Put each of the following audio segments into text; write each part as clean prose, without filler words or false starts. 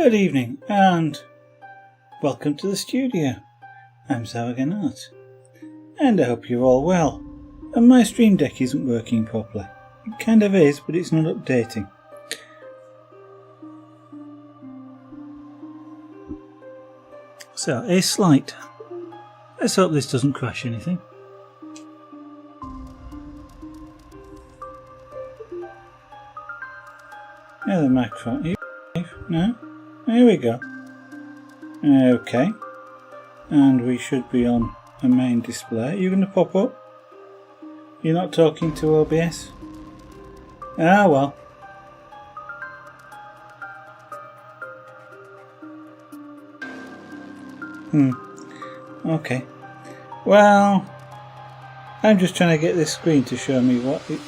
Good evening and welcome to the studio. I'm Zaraganat and I hope you're all well. And my stream deck isn't working properly. It kind of is, but it's not updating. So, a slight. Let's hope this doesn't crash anything. Now the microphone. No? There we go. Okay. And we should be on a main display. Are you going to pop up? You're not talking to OBS? Ah, well. Okay. Well, I'm just trying to get this screen to show me what it...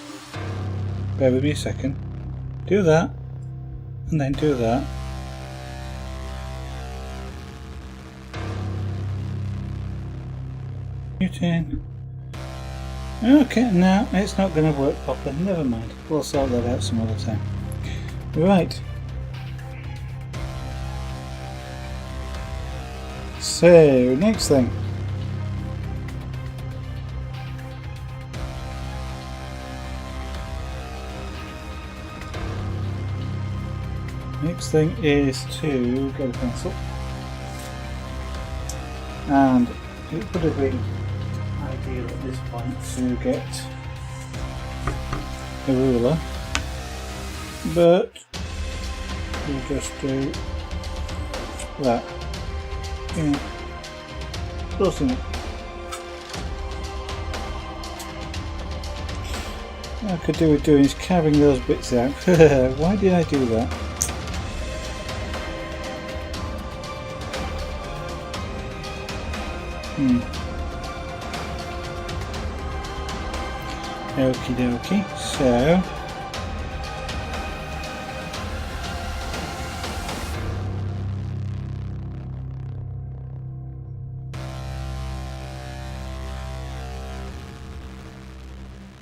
Bear with me a second. Do that. And then do that. Muting. Okay, no, it's not going to work properly. Never mind. We'll sort that out some other time. Right. So, next thing. Next thing is to get a pencil. And it would have been ideal at this point to get a ruler, but we'll just do that. Yeah. Close enough. What I could do with doing is carving those bits out. Why did I do that? Okie dokie, so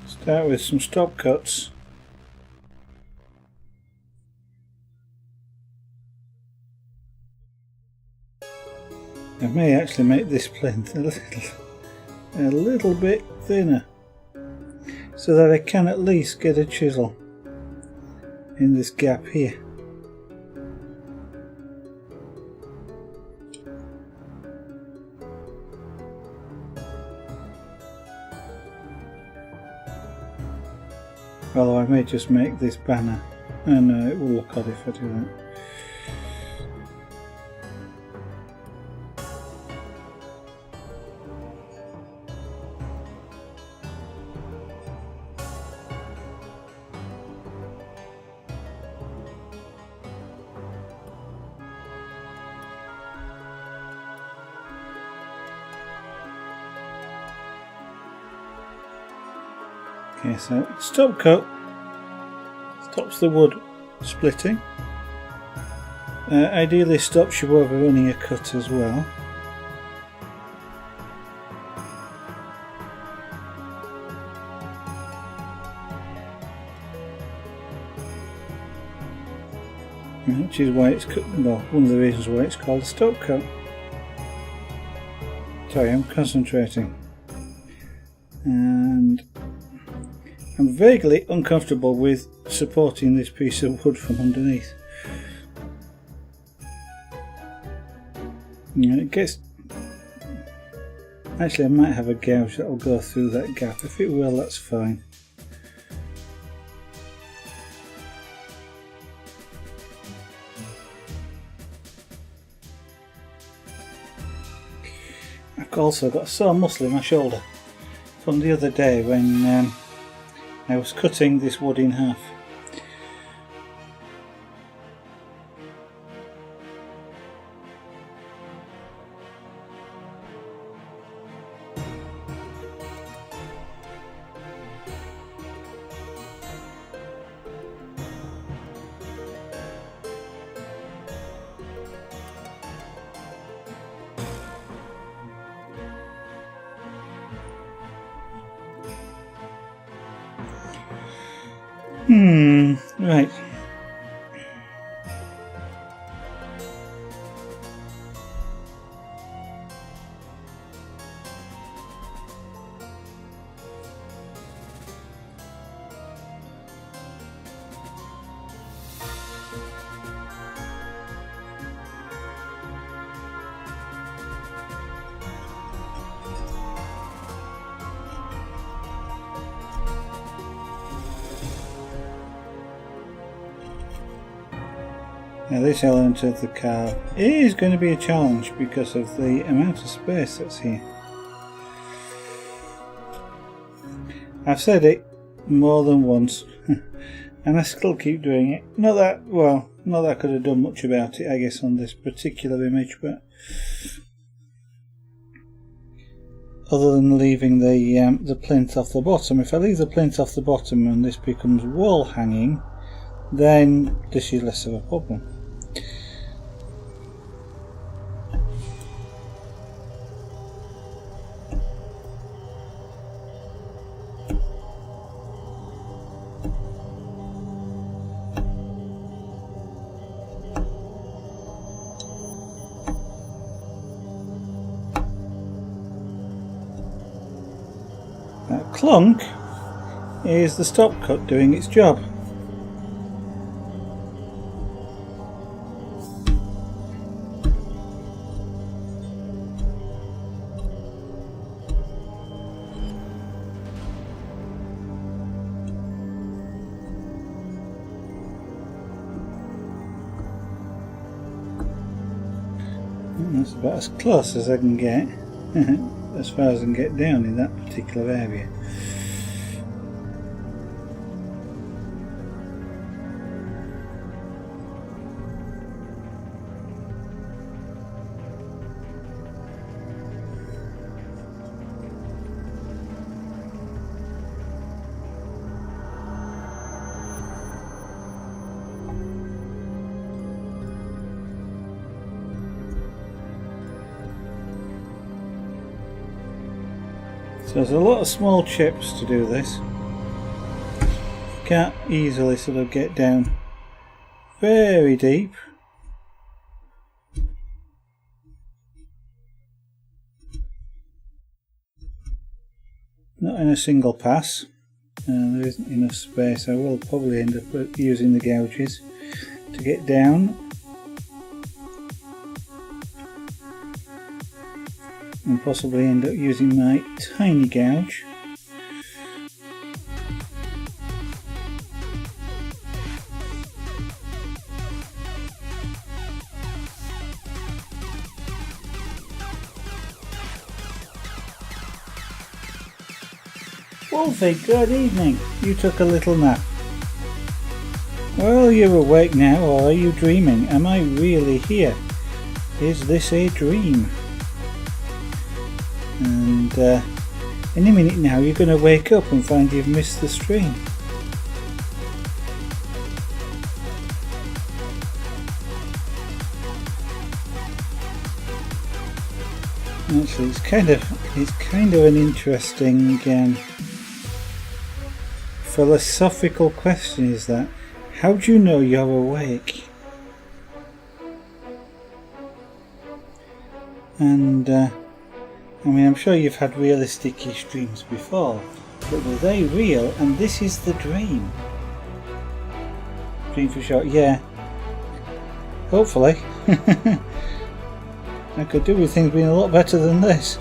start with some stop cuts. I may actually make this plinth a little bit thinner, so that I can at least get a chisel in this gap here. Although I may just make this banner, and it will look odd if I do that. Okay, so stop cut stops the wood splitting. Ideally stops you overrunning a cut as well. Which is why it's cut, well, one of the reasons why it's called a stop cut. Sorry, I'm concentrating. And I'm vaguely uncomfortable with supporting this piece of wood from underneath. It gets... Actually, I might have a gouge that will go through that gap. If it will, that's fine. I've also got a sore muscle in my shoulder from the other day when I was cutting this wood in half. Right. Now this element of the carve is going to be a challenge because of the amount of space that's here. I've said it more than once and I still keep doing it. Not that I could have done much about it, I guess, on this particular image, but other than leaving the plinth off the bottom. If I leave the plinth off the bottom and this becomes wall hanging, then this is less of a problem. That clunk is the stop cut doing its job. That's about as close as I can get, as far as I can get down in that particular area. So there's a lot of small chips to do this. Can't easily sort of get down very deep. Not in a single pass. There isn't enough space. I will probably end up using the gouges to get down. And possibly end up using my tiny gouge. Wolfie, good evening. You took a little nap. Well, you're awake now, or are you dreaming? Am I really here? Is this a dream? And in a minute now you're going to wake up and find you've missed the stream. Actually, it's kind of an interesting philosophical question, is that how do you know you're awake? And I mean, I'm sure you've had realistic-ish dreams before, but were they real? And this is the dream. Dream for short, yeah. Hopefully. I could do with things being a lot better than this.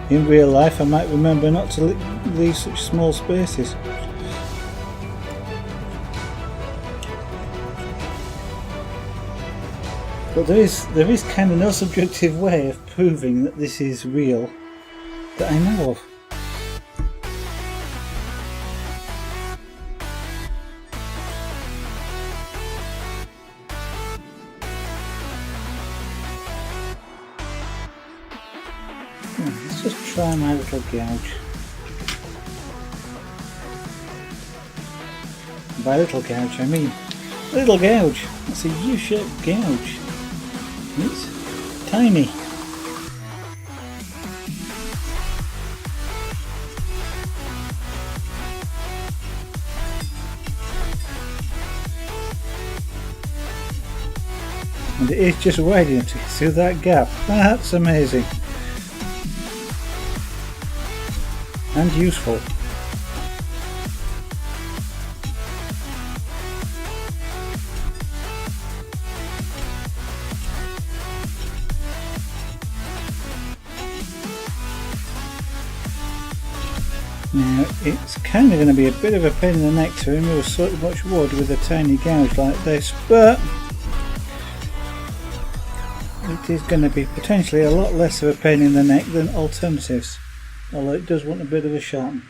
In real life, I might remember not to leave such small spaces. But there is kind of no subjective way of proving that this is real that I know of. Let's just try my little gouge. By little gouge I mean little gouge. That's a U-shaped gouge. It's tiny. And it is just wide enough to get through that gap. That's amazing. And useful. Now it's kind of going to be a bit of a pain in the neck to remove so much wood with a tiny gouge like this, but it is going to be potentially a lot less of a pain in the neck than alternatives, although it does want a bit of a sharpen.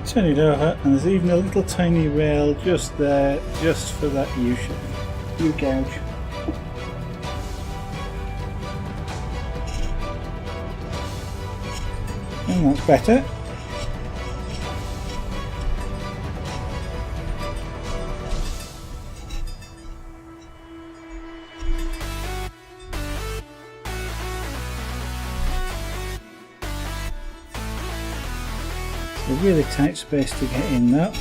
Turn it over, and there's even a little tiny rail just there, just for that U gouge. And that's better. A really tight space to get in though.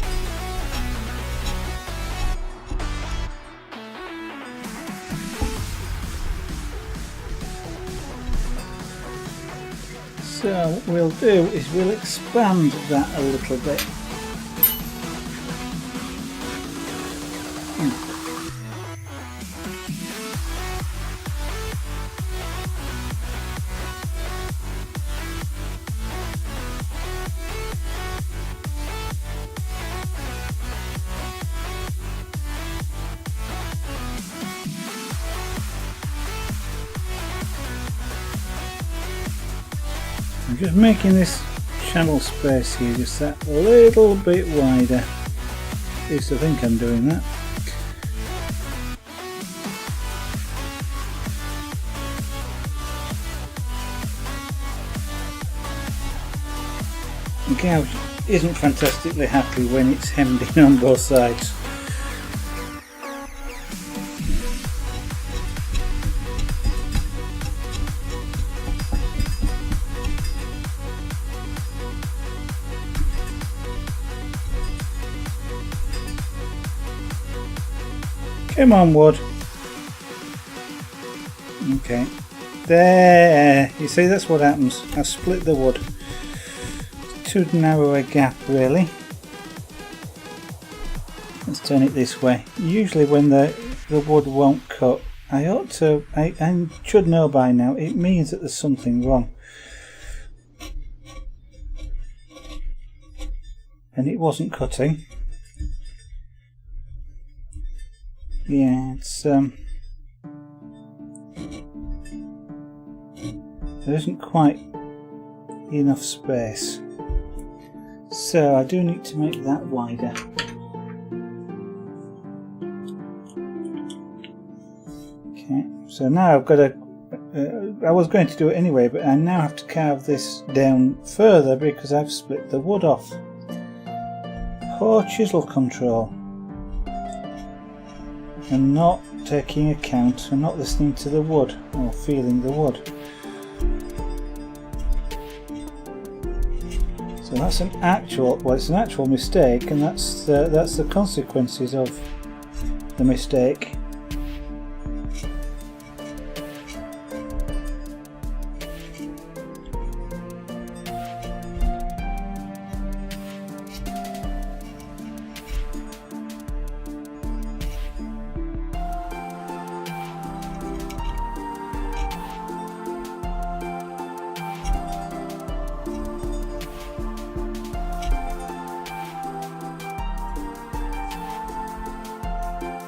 So what we'll do is we'll expand that a little bit. I'm just making this channel space here just that little bit wider. At least I think I'm doing that. The gouge isn't fantastically happy when it's hemmed in on both sides. Come on, wood. Okay. There. You see, that's what happens. I split the wood. Too narrow a gap, really. Let's turn it this way. Usually when the wood won't cut, I should know by now, it means that there's something wrong. And it wasn't cutting. Yeah, it's there isn't quite enough space, so I do need to make that wider. Okay, so now I've got I was going to do it anyway, but I now have to carve this down further because I've split the wood off. Poor chisel control. And not taking account and not listening to the wood or feeling the wood. So that's an actual, well, it's an actual mistake, and that's the consequences of the mistake.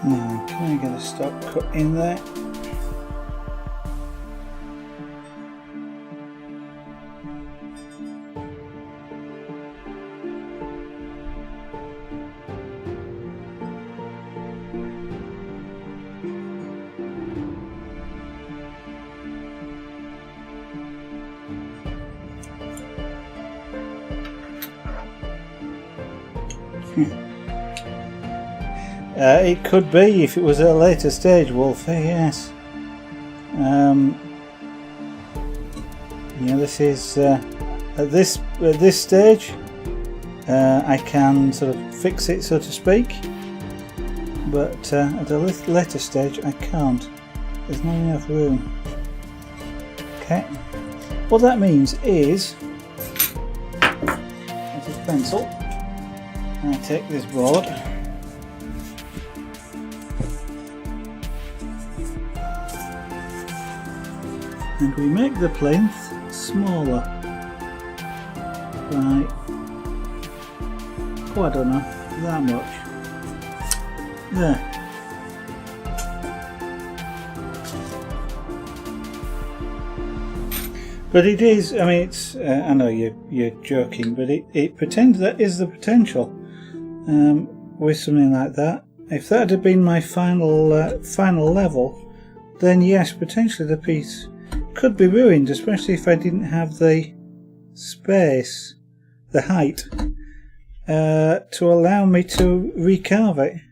Now, can I get a stop cut in there? It could be if it was at a later stage, Wolfie, yes. Yeah, this is at this stage I can sort of fix it, so to speak. but at a later stage I can't. There's not enough room. Okay. What that means is, this is pencil. I take this board. And we make the plinth smaller by, I don't know, that much. There. But it is, I mean, it's, I know you're joking, but it pretends that is the potential with something like that. If that had been my final level, then yes, potentially the piece could be ruined, especially if I didn't have the space, the height, to allow me to recarve it.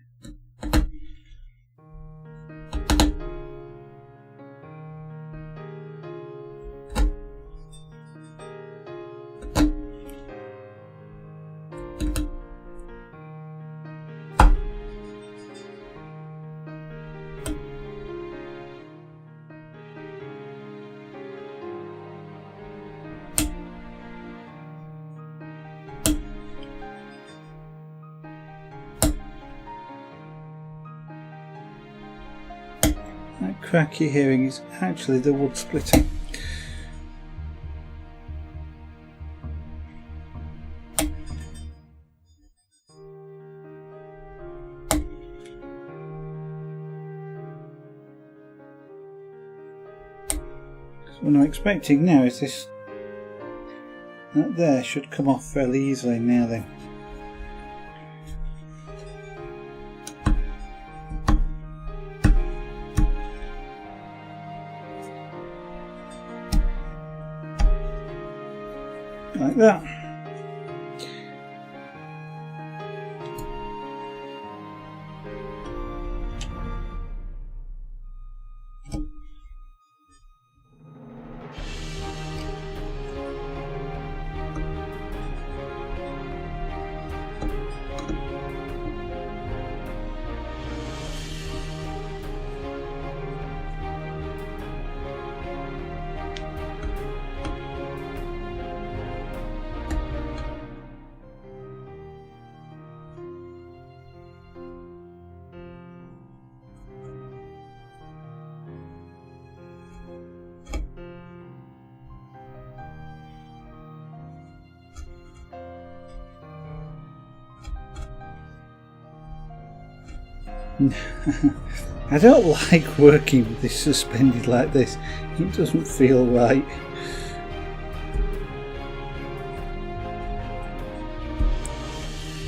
That crack you're hearing is actually the wood splitting. So what I'm expecting now is this, that there should come off fairly easily now then. Like that. I don't like working with this suspended like this. It doesn't feel right.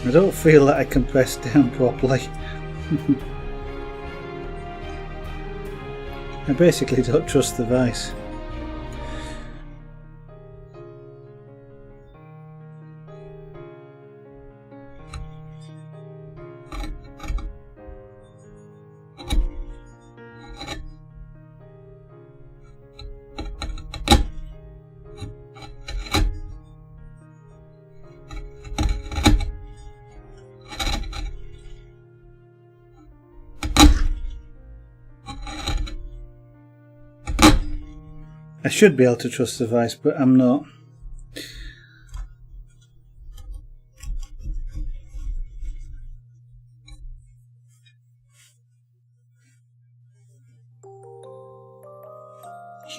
I don't feel that I can press down properly. I basically don't trust the vice. I should be able to trust the vice, but I'm not.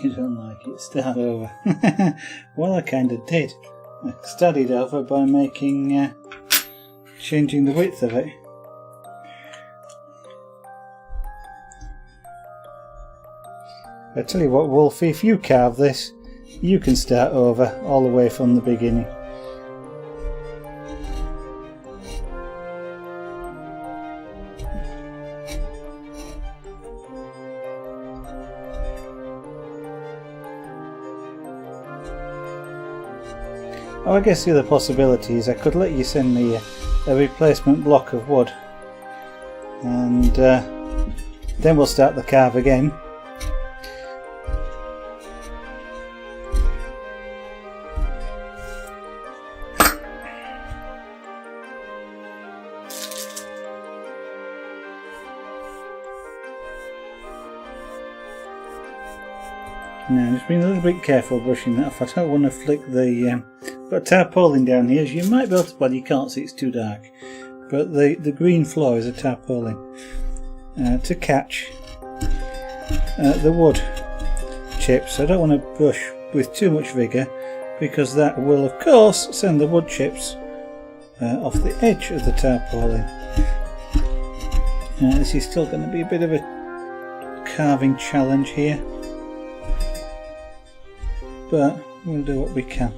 You don't like it, start over. Well, I kind of did. I started over by making, changing the width of it. I tell you what, Wolfie, if you carve this, you can start over all the way from the beginning. Oh, I guess the other possibility is I could let you send me a replacement block of wood, and then we'll start the carve again. Now, just being a little bit careful brushing that off. I don't want to flick the... got tarpaulin down here, as you might be able to... Well, you can't see, it's too dark. But the green floor is a tarpaulin to catch the wood chips. I don't want to brush with too much vigour, because that will, of course, send the wood chips off the edge of the tarpaulin. This is still going to be a bit of a carving challenge here, but we'll do what we can.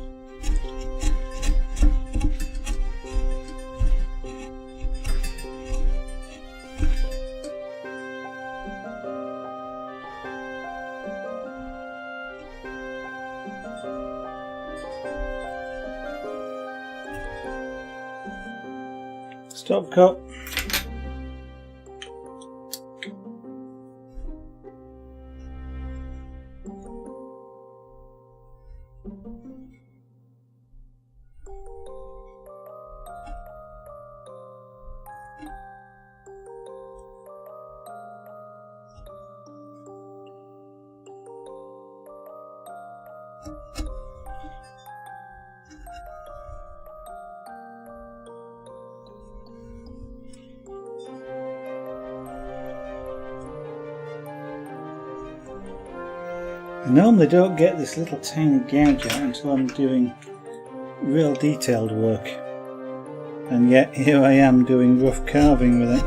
Stop cut. I normally don't get this little tiny gouge out until I'm doing real detailed work, and yet here I am doing rough carving with it.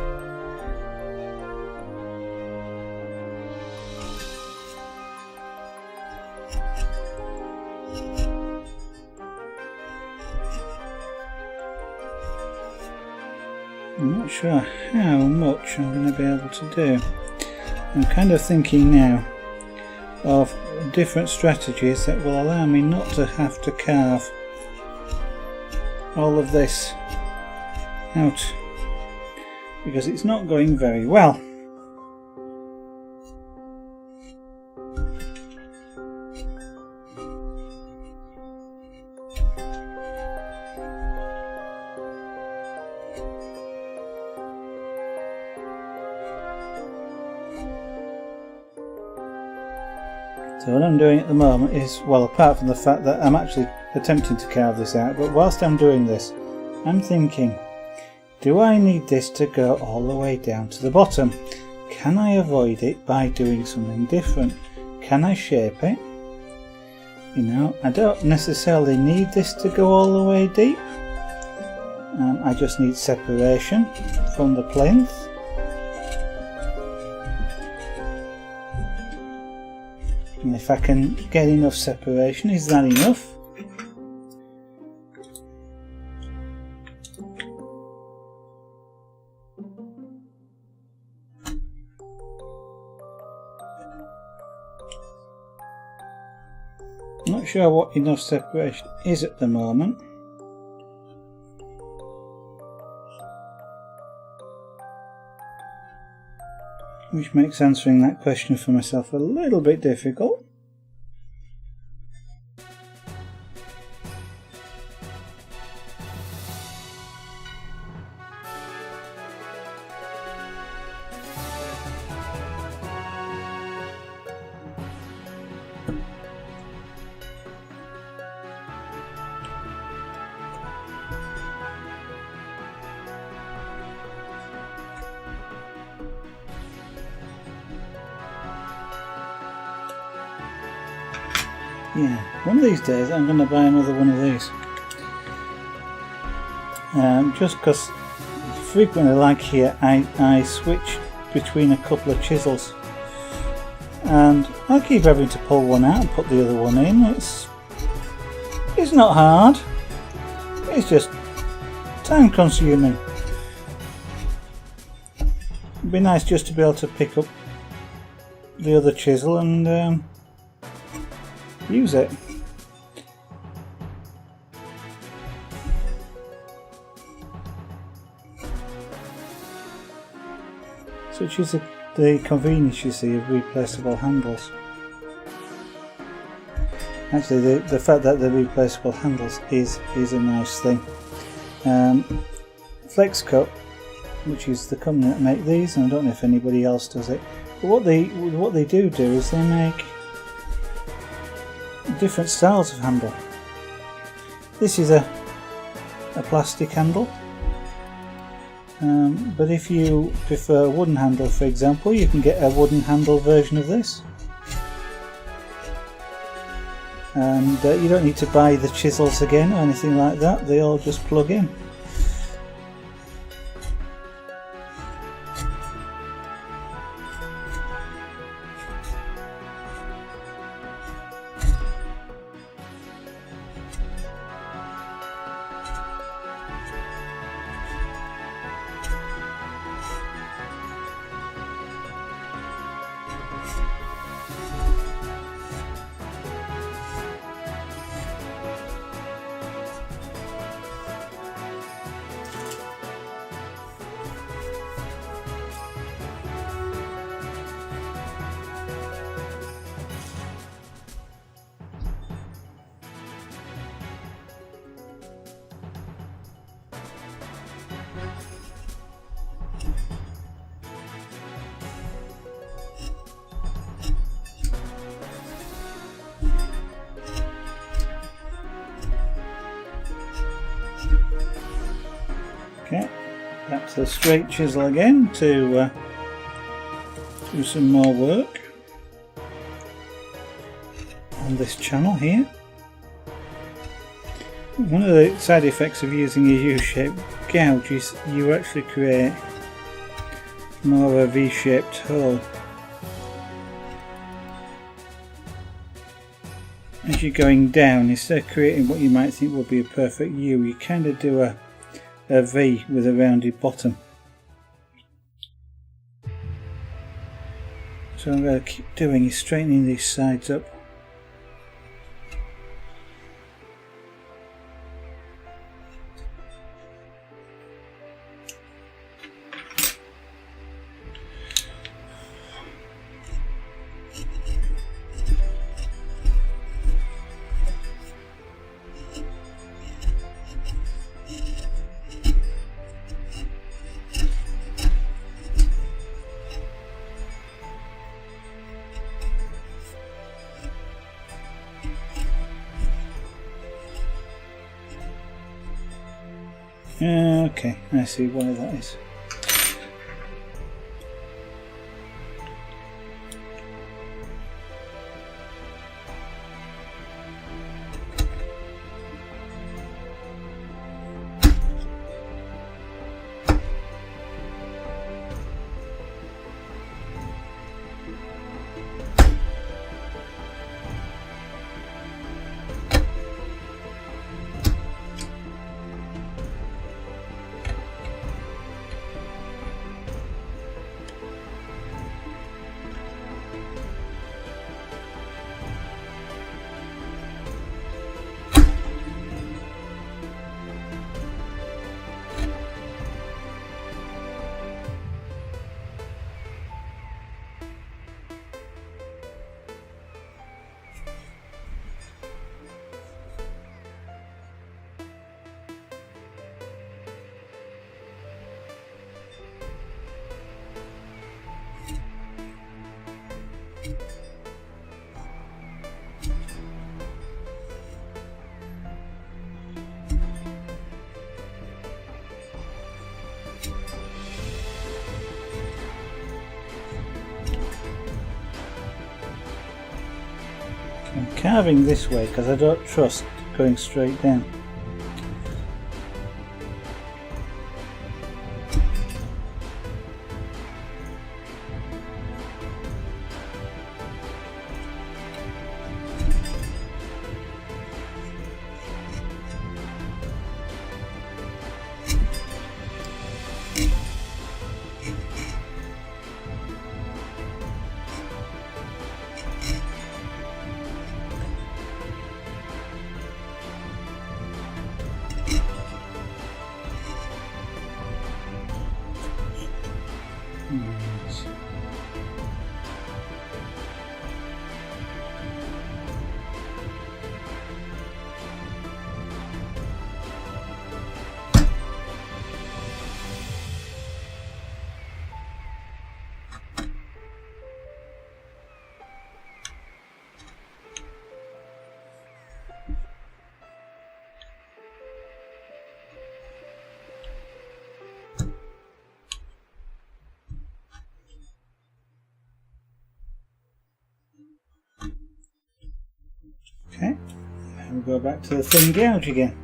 I'm not sure how much I'm going to be able to do. I'm kind of thinking now of different strategies that will allow me not to have to carve all of this out, because it's not going very well. So what I'm doing at the moment is, well, apart from the fact that I'm actually attempting to carve this out, but whilst I'm doing this, I'm thinking, do I need this to go all the way down to the bottom? Can I avoid it by doing something different? Can I shape it? You know, I don't necessarily need this to go all the way deep. I just need separation from the plinth. And if I can get enough separation, is that enough? I'm not sure what enough separation is at the moment. Which makes answering that question for myself a little bit difficult. Yeah, one of these days I'm going to buy another one of these. Just because frequently, like here, I switch between a couple of chisels. And I keep having to pull one out and put the other one in. It's not hard. It's just time consuming. It'd be nice just to be able to pick up the other chisel and use it. Such is the convenience, you see, of replaceable handles. Actually, the fact that they're replaceable handles is a nice thing. FlexCut, which is the company that make these, and I don't know if anybody else does it, but what they do is they make different styles of handle. This is a plastic handle, but if you prefer a wooden handle, for example, you can get a wooden handle version of this. And you don't need to buy the chisels again or anything like that, they all just plug in. Okay, back to the straight chisel again to do some more work on this channel here. One of the side effects of using a U-shaped gouge is you actually create more of a V-shaped hole. As you're going down, instead of creating what you might think would be a perfect U, you kind of do a V with a rounded bottom. So what I'm going to keep doing is straightening these sides up. Okay, I see why that is. I'm carving this way because I don't trust going straight down. We'll go back to the thin gouge again.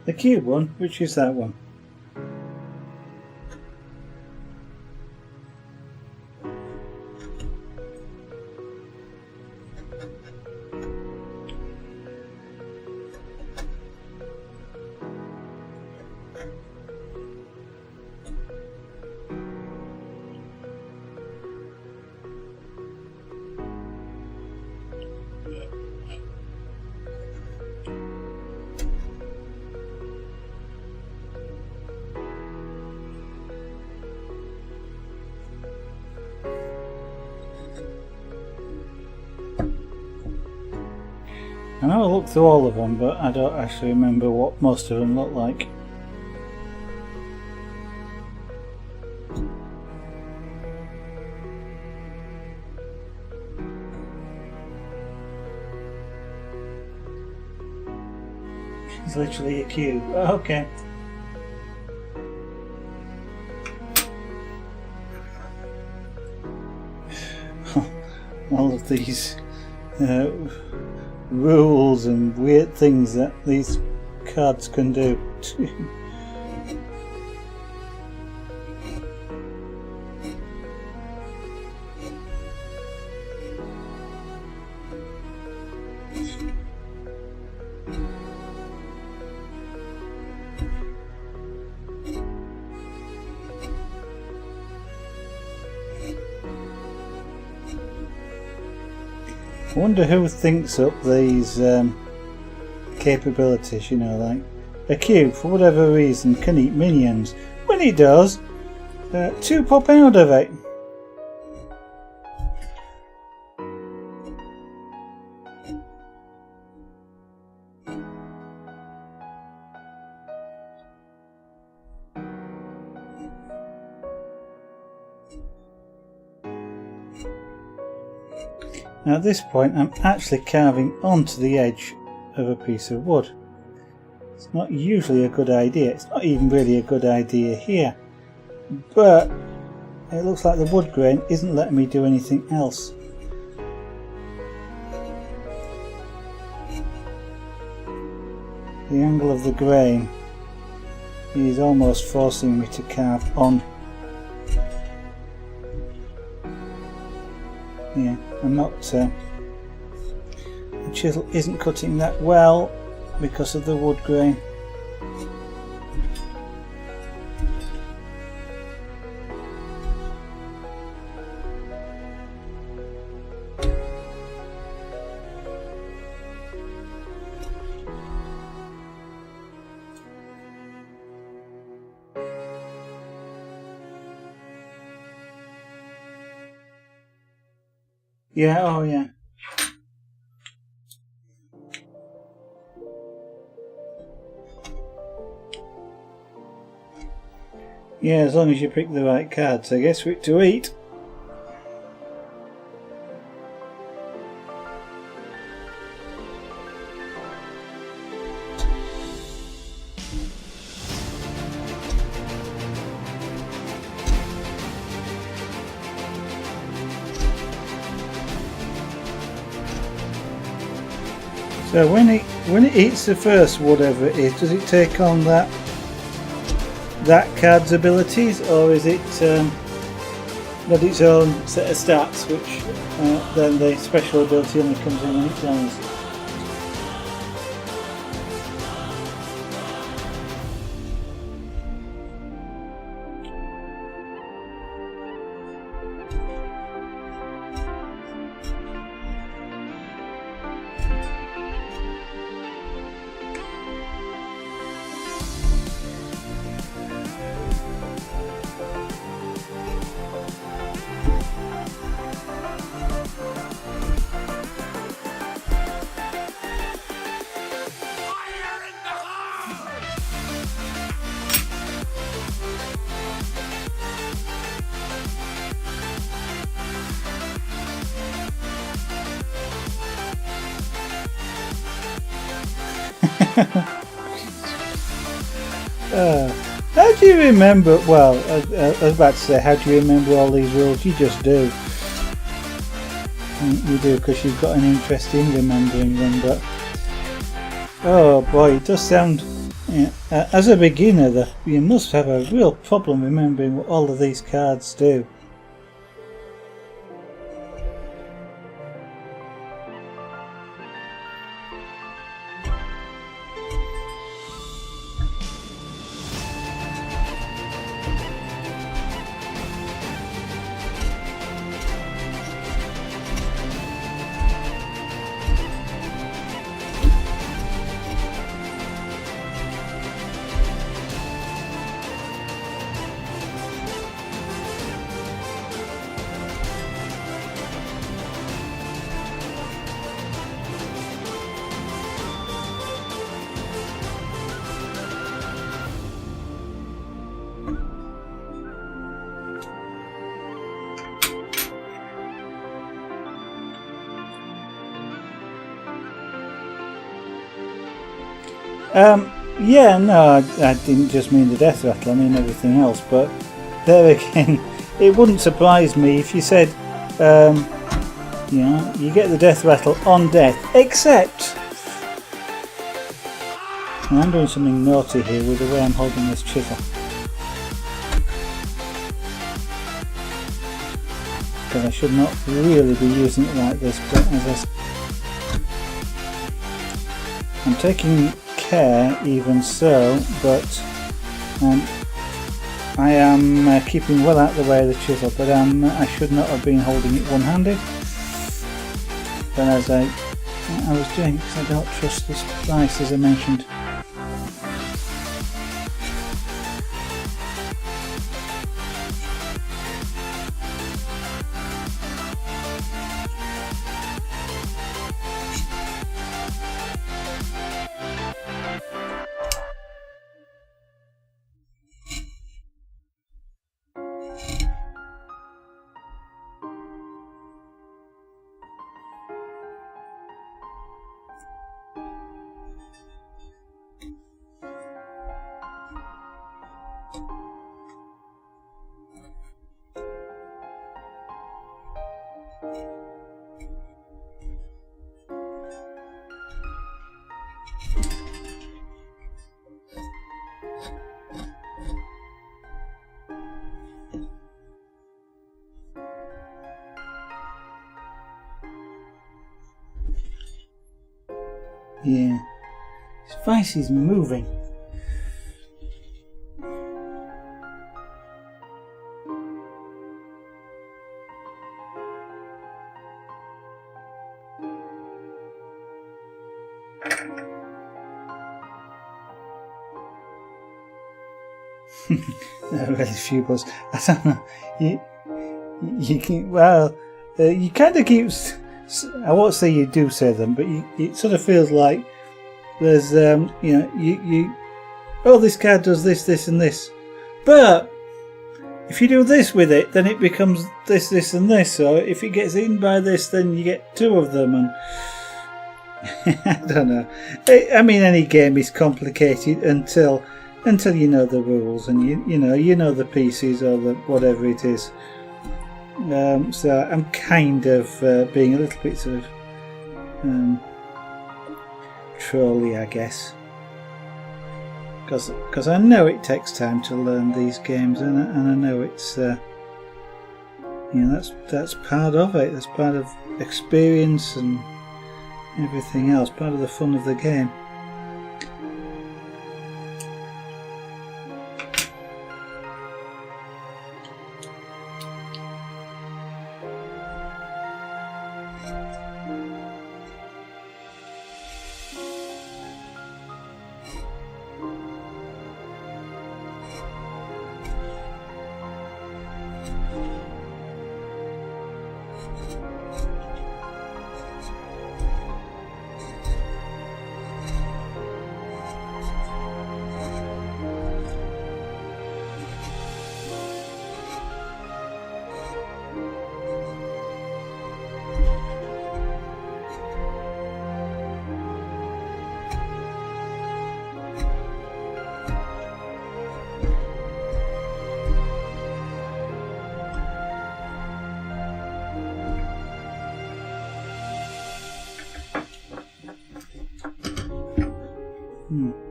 The cube one? Which is that one? I know I looked through all of them, but I don't actually remember what most of them look like. It's literally a cube. Oh, okay. All of these rules and weird things that these cards can do. I wonder who thinks up these capabilities, you know, like a cube for whatever reason can eat minions. When it does, two pop out of it. Now at this point I'm actually carving onto the edge of a piece of wood. It's not usually a good idea, it's not even really a good idea here, but it looks like the wood grain isn't letting me do anything else. The angle of the grain is almost forcing me to carve on. Yeah, I'm not. The chisel isn't cutting that well because of the wood grain. Yeah, oh yeah. Yeah, as long as you pick the right cards, I guess, for it to eat. So when it eats the first whatever it is, does it take on that card's abilities, or is it got its own set of stats, which then the special ability only comes in when it dies? How do you remember? Well, I was about to say, how do you remember all these rules? You just do. You do, because you've got an interest in remembering them. But oh boy, it does sound. As a beginner, you must have a real problem remembering what all of these cards do. Yeah, no, I didn't just mean the death rattle, I mean everything else, but there again, it wouldn't surprise me if you said, you know, you get the death rattle on death, except, and I'm doing something naughty here with the way I'm holding this chisel, because I should not really be using it like this, but as I'm taking care even so, but I am keeping well out of the way of the chisel, but I should not have been holding it one-handed, but as I was doing, because I don't trust this dice, as I mentioned. Yeah, his face is moving. Really few buzz. I don't know. You can, well, you kind of keep. I won't say you do say them, but it sort of feels like there's you know, you oh, this card does this, this, and this, but if you do this with it, then it becomes this, this, and this. So if it gets eaten by this, then you get two of them, and I don't know. I mean, any game is complicated until you know the rules, and you know the pieces or the whatever it is. So I'm kind of being a little bit sort of trolly, I guess. Because I know it takes time to learn these games, and I know it's that's part of it. That's part of experience and everything else. Part of the fun of the game.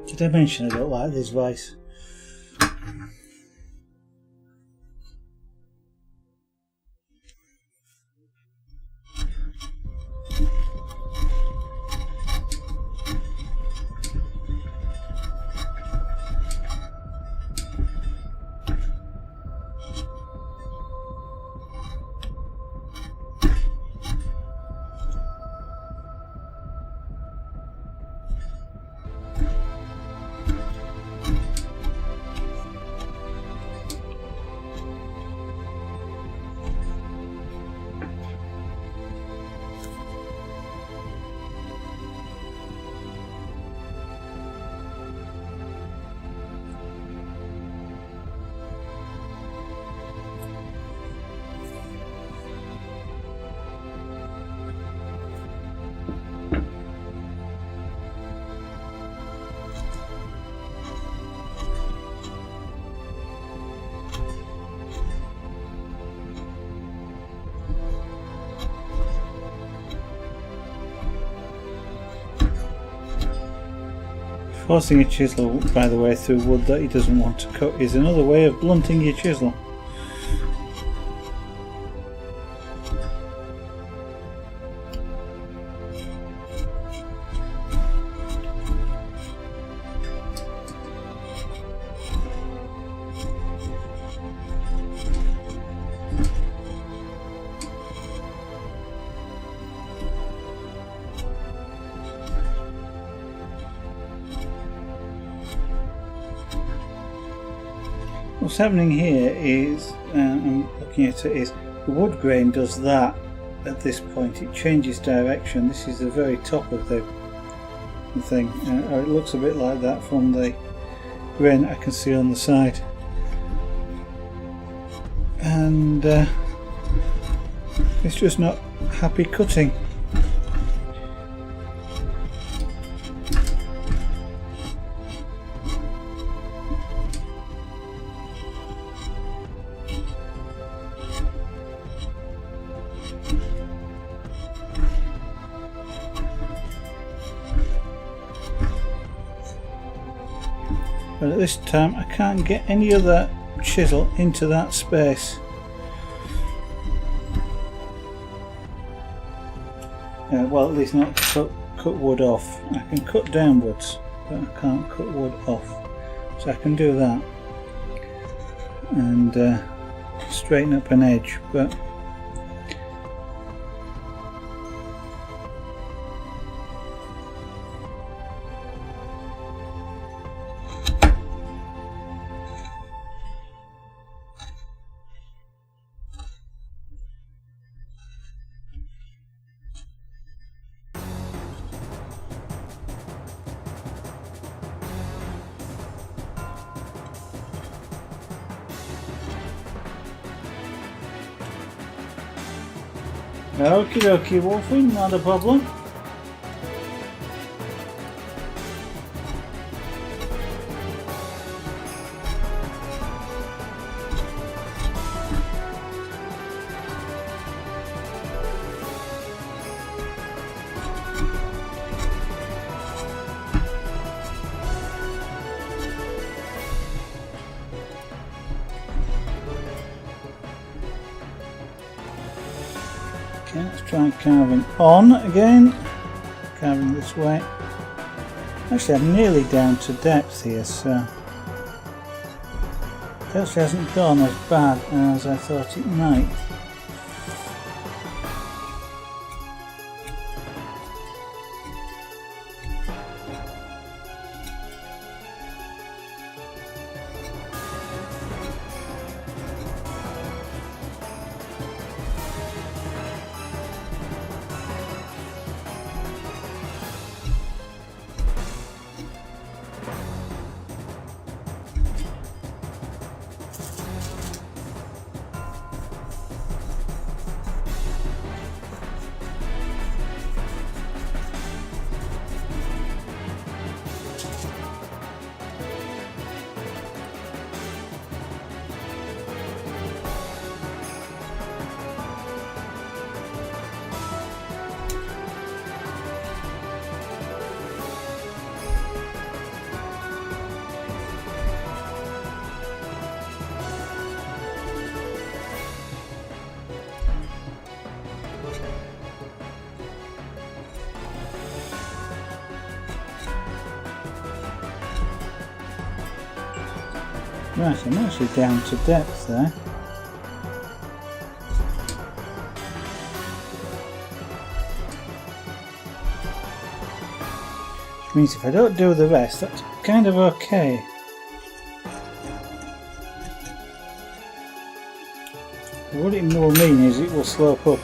Did I mention I don't like this vice? Forcing a chisel, by the way, through wood that he doesn't want to cut is another way of blunting your chisel. What's happening here is, I'm looking at it, is the wood grain does that at this point. It changes direction. This is the very top of the thing. It looks a bit like that from the grain I can see on the side. And it's just not happy cutting. But at this time I can't get any other chisel into that space. Well, at least not cut wood off. I can cut downwards, but I can't cut wood off. So I can do that and straighten up an edge, but okie dokie, Wolfie, not a problem. Okay, let's try carving on again. Carving this way. Actually, I'm nearly down to depth here, so it actually hasn't gone as bad as I thought it might. Right, I'm actually down to depth there. Which means if I don't do the rest, that's kind of okay. What it will mean is it will slope up.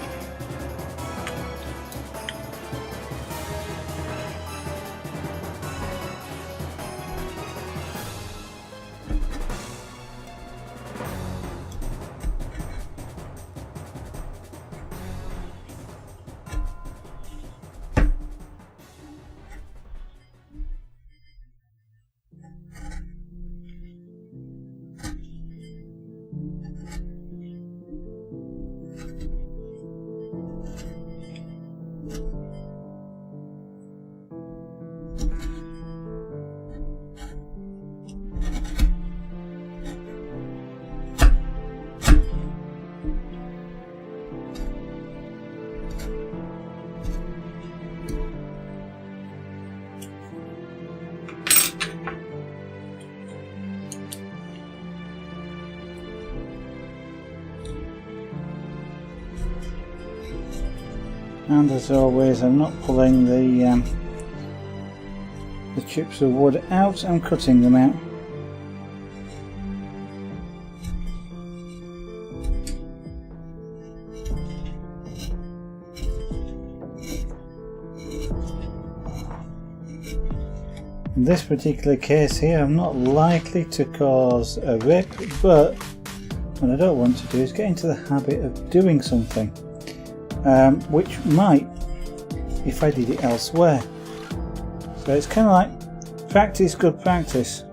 And as always, I'm not pulling the chips of wood out, I'm cutting them out. In this particular case here, I'm not likely to cause a rip, but what I don't want to do is get into the habit of doing something. Which might if I did it elsewhere. So it's kind of like practice, good practice.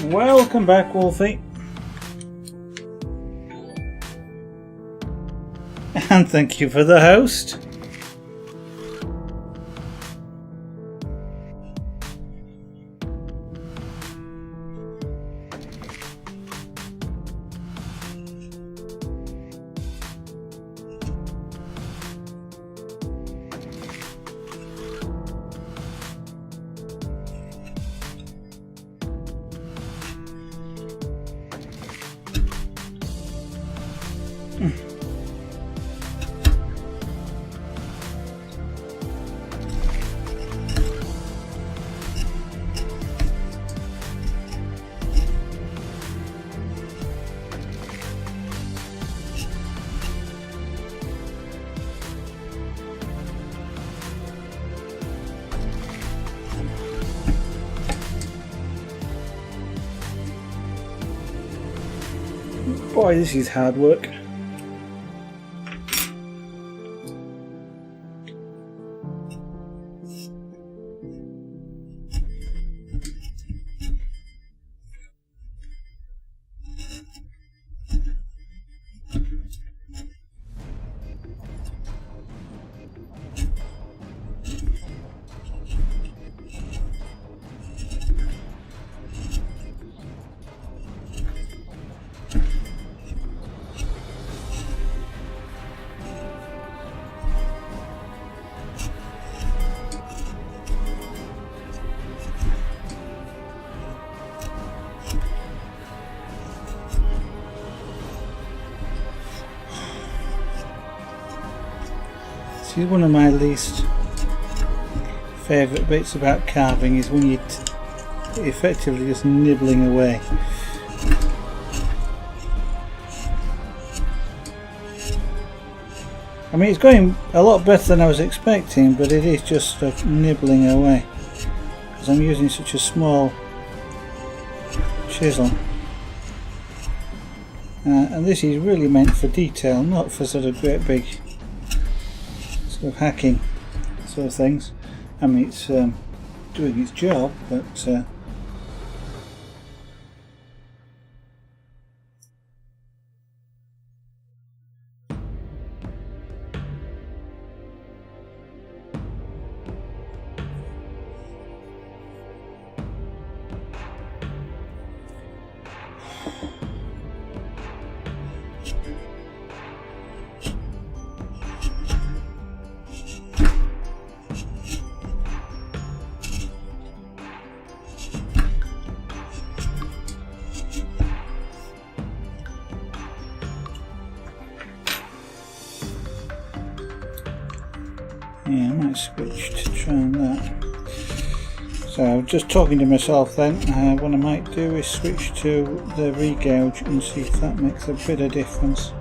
Welcome back, Wolfie. And thank you for the host. Boy, this is hard work. See, one of my least favourite bits about carving is when you're effectively just nibbling away. I mean, it's going a lot better than I was expecting, but it is just nibbling away because I'm using such a small chisel. And this is really meant for detail, not for sort of great big sort of hacking sort of things. I mean, it's doing its job, but yeah, I might switch to trying that. So just talking to myself then, what I might do is switch to the regouge and see if that makes a bit of difference.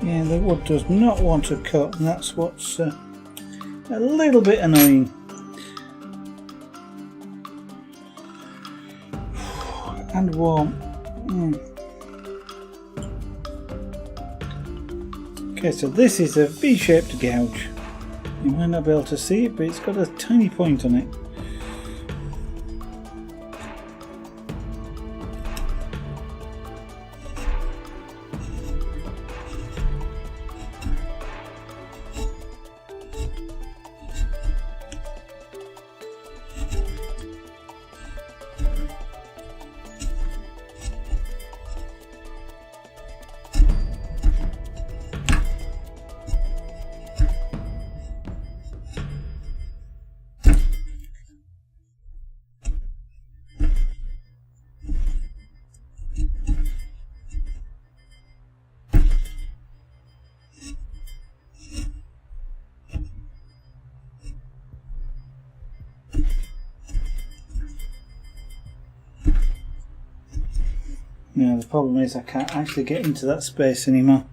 Yeah, the wood does not want to cut, and that's what's a little bit annoying. And warm. Okay, so this is a V-shaped gouge. You might not be able to see it, but it's got a tiny point on it. Now the problem is I can't actually get into that space anymore.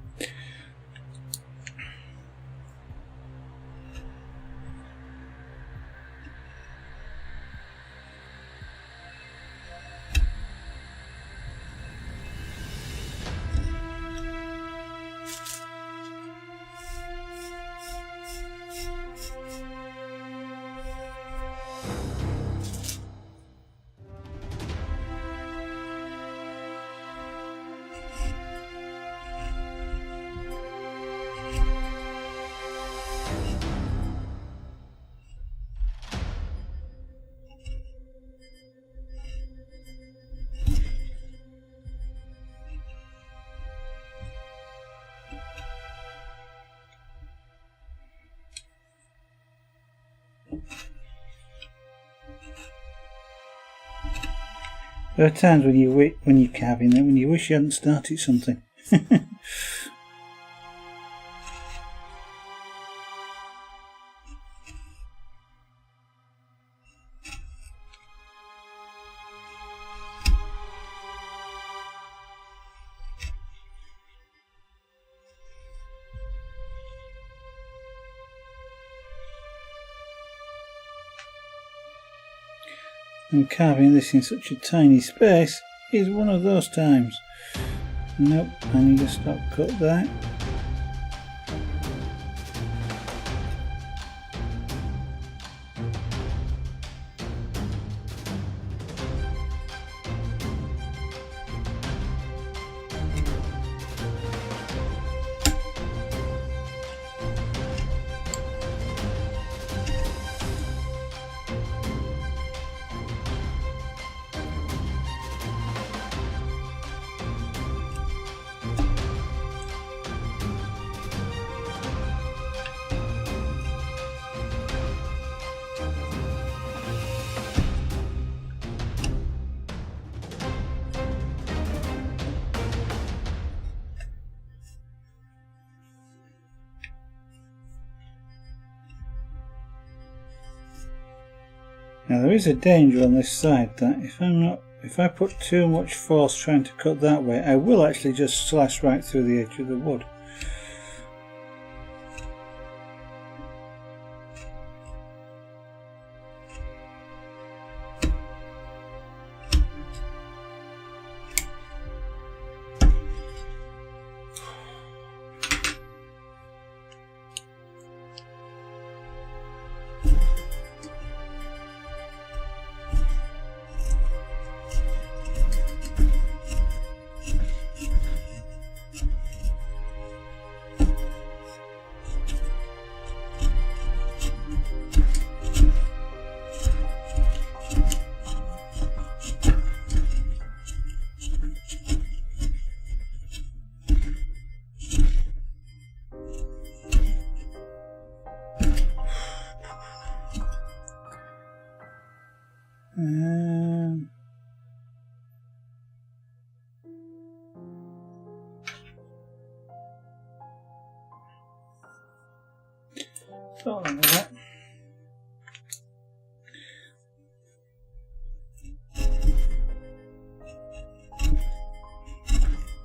There are times when you're carving them when you wish you hadn't started something. And carving this in such a tiny space is one of those times. Nope, I need to stop cut that. Now there is a danger on this side that if I put too much force trying to cut that way, I will actually just slash right through the edge of the wood.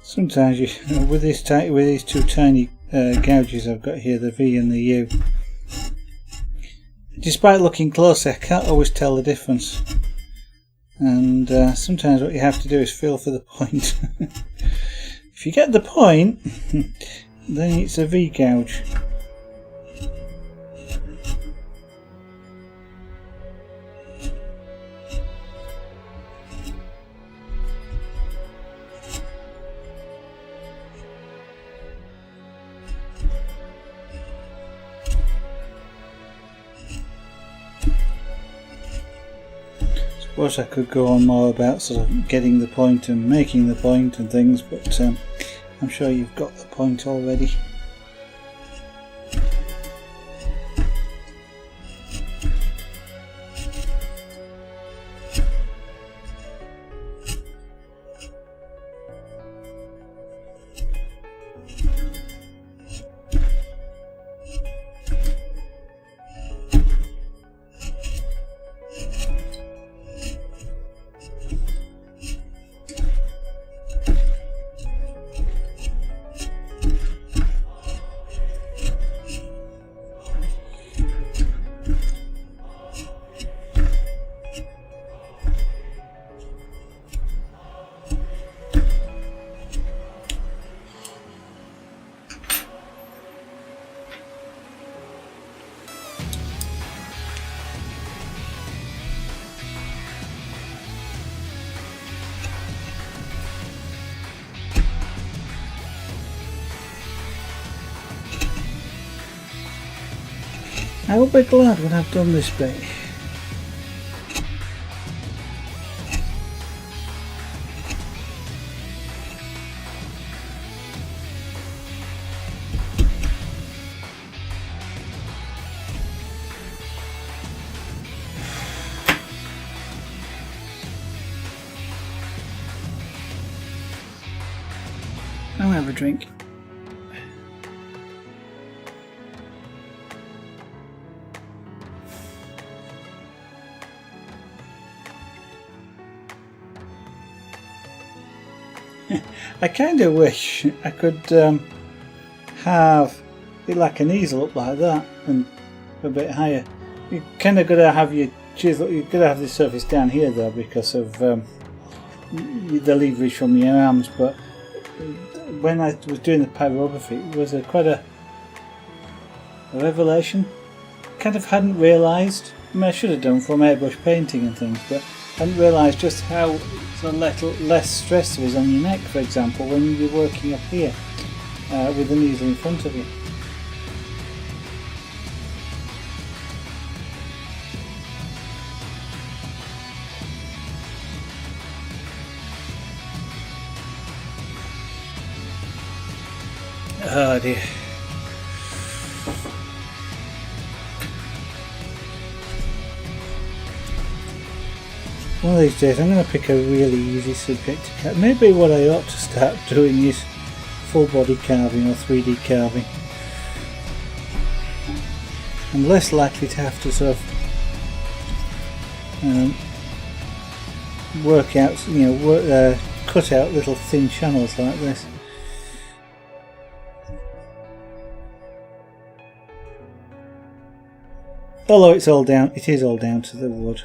Sometimes with these two tiny gouges I've got here, the V and the U, despite looking closer, I can't always tell the difference. And sometimes what you have to do is feel for the point. If you get the point, then it's a V gouge. I suppose I could go on more about sort of getting the point and making the point and things, but I'm sure you've got the point already. I will be glad when I've done this bit. I'll have a drink. I kind of wish I could have it like an easel up like that and a bit higher. You kind of got to have your chisel. You've got to have the surface down here though because of the leverage from your arms. But when I was doing the pyrography, it was quite a revelation. Kind of hadn't realised. I mean, I should have done from airbrush painting and things, but hadn't realised just how sort of little less stress there is on your neck, for example, when you're working up here with an easel in front of you. Oh dear. One of these days I'm going to pick a really easy subject to carve. Maybe what I ought to start doing is full body carving or 3D carving. I'm less likely to have to sort of work out, cut out little thin channels like this. Although it is all down to the wood.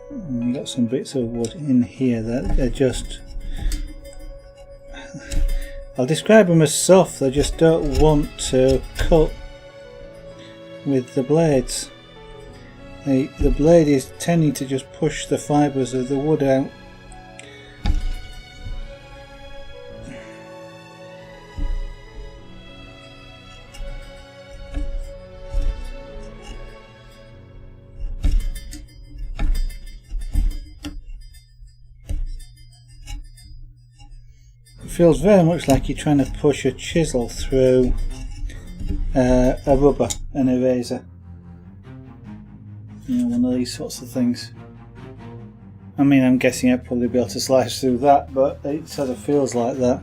And you've got some bits of wood in here that are just... I'll describe them as soft, I just don't want to cut with the blades. The blade is tending to just push the fibres of the wood out. Feels very much like you're trying to push a chisel through a rubber, an eraser. One of these sorts of things. I mean, I'm guessing I'd probably be able to slice through that, but it sort of feels like that.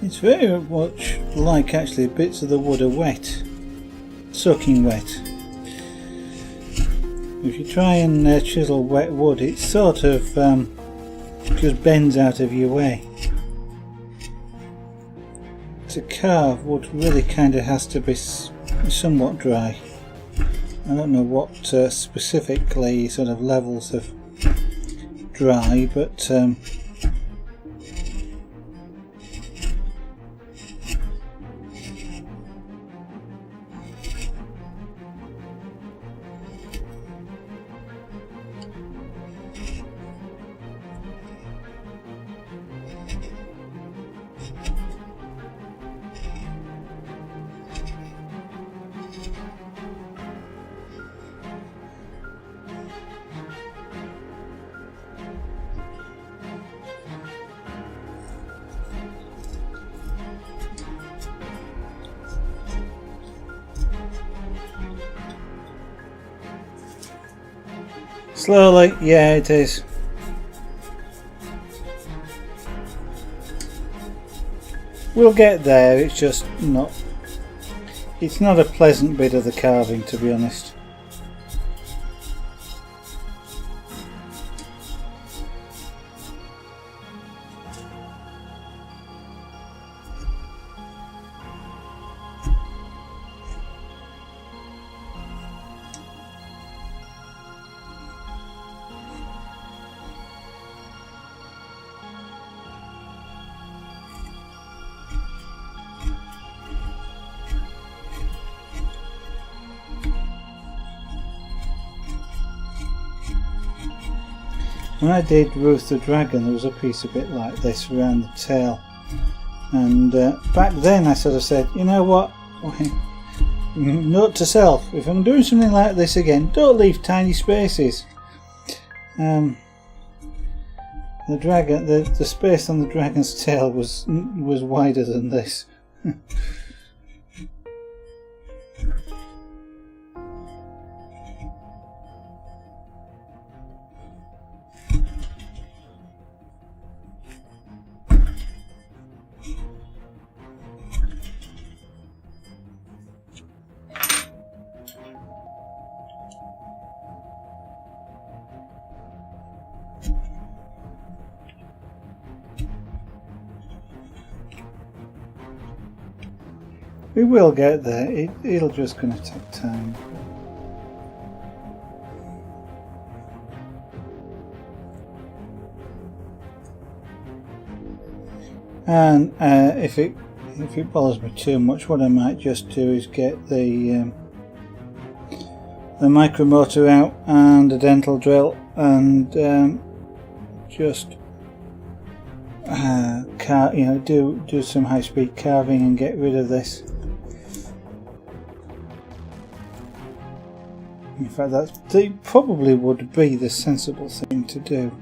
It's very much like actually bits of the wood are wet, soaking wet. If you try and chisel wet wood, it sort of just bends out of your way. To carve, wood really kind of has to be somewhat dry. I don't know what specifically sort of levels of dry, but Slowly, yeah, it is. We'll get there, it's just not... It's not a pleasant bit of the carving, to be honest. When I did Ruth the Dragon, there was a piece a bit like this around the tail, and back then I sort of said, you know what, note to self, if I'm doing something like this again, don't leave tiny spaces. The dragon, the space on the dragon's tail was wider than this. We will get there, it'll just going to take time. And if it bothers me too much, what I might just do is get the micromotor out and a dental drill and just do some high-speed carving and get rid of this. In fact, that probably would be the sensible thing to do.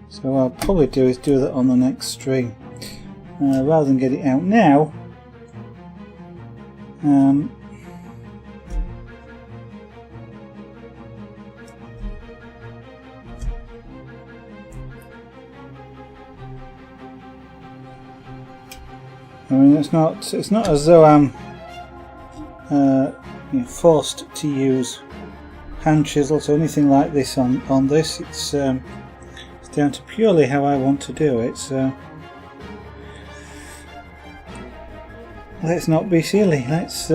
So what I'll probably do is do that on the next stream, rather than get it out now. I mean, it's not as though I'm forced to use hand chisels or anything like this on this. It's down to purely how I want to do it. So let's not be silly. Let's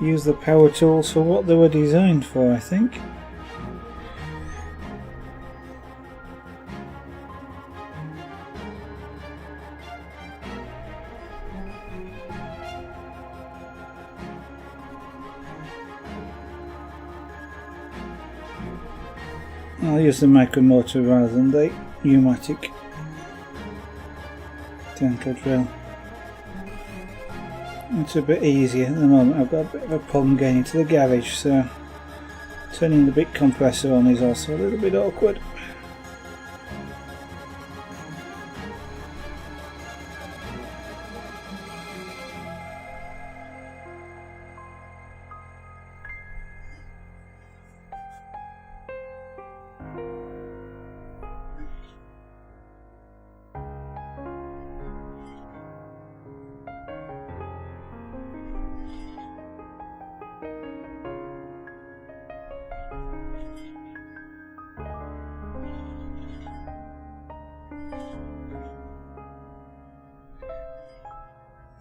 use the power tools for what they were designed for, I think. I'll use the micromotor rather than the pneumatic dental drill. It's a bit easier at the moment. I've got a bit of a problem getting into the garage, so turning the big compressor on is also a little bit awkward.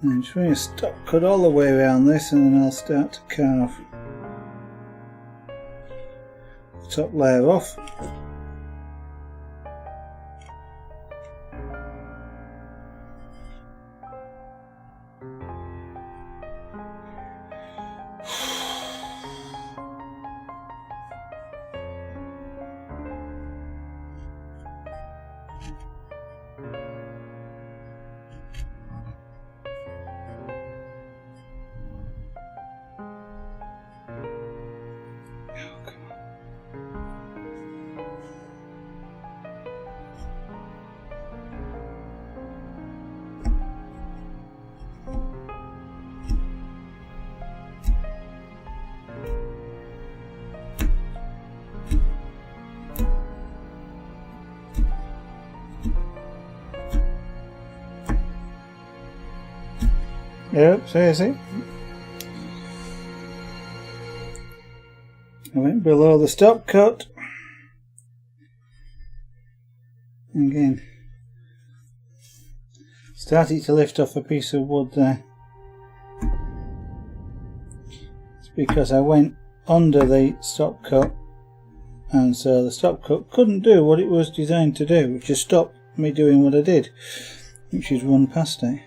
I'm just going to stop cut all the way around this, and then I'll start to carve the top layer off. Yep, so is it? I went below the stop cut. Again, started to lift off a piece of wood there. It's because I went under the stop cut, and so the stop cut couldn't do what it was designed to do, which is stop me doing what I did, which is run past it.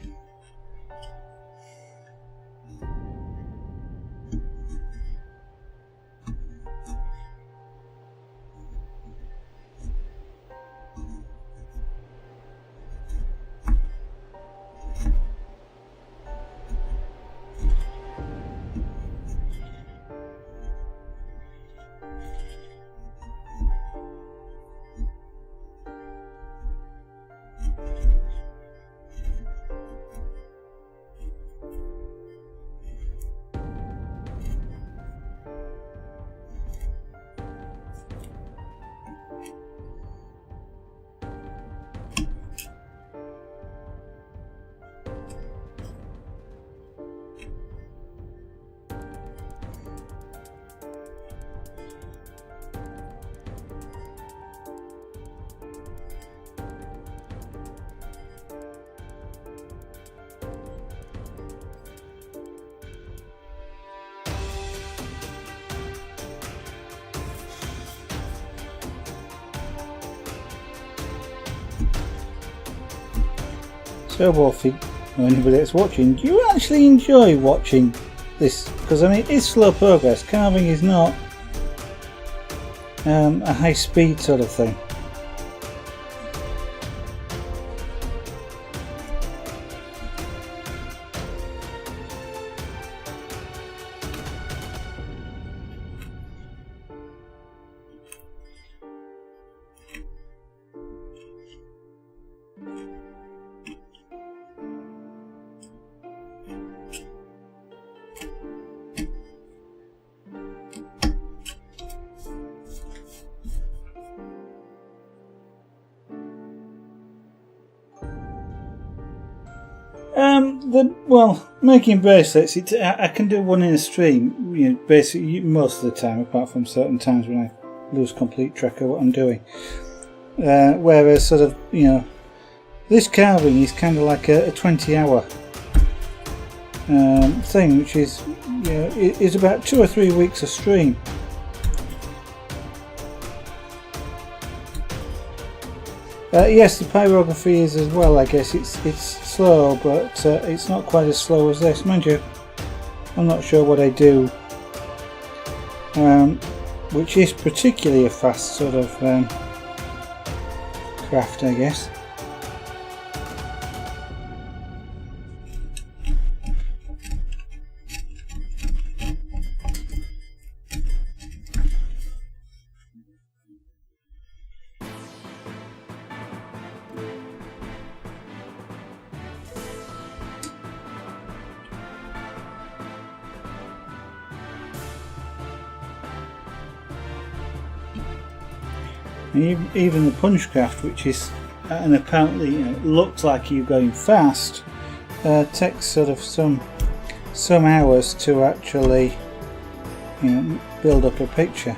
So Wolfie, or anybody that's watching, do you actually enjoy watching this? Because I mean, it's slow progress. Carving is not a high speed sort of thing. Well, making bracelets, I can do one in a stream, you know, basically most of the time, apart from certain times when I lose complete track of what I'm doing. Whereas sort of, you know, this carving is kind of like a 20-hour thing, which is, you know, is about 2 or 3 weeks a stream. Yes, the pyrography is as well. I guess it's slow, but it's not quite as slow as this. Mind you, I'm not sure what I do, which is particularly a fast sort of craft, I guess. And even the punchcraft, which is and apparently, you know, looks like you're going fast, takes sort of some hours to actually, you know, build up a picture.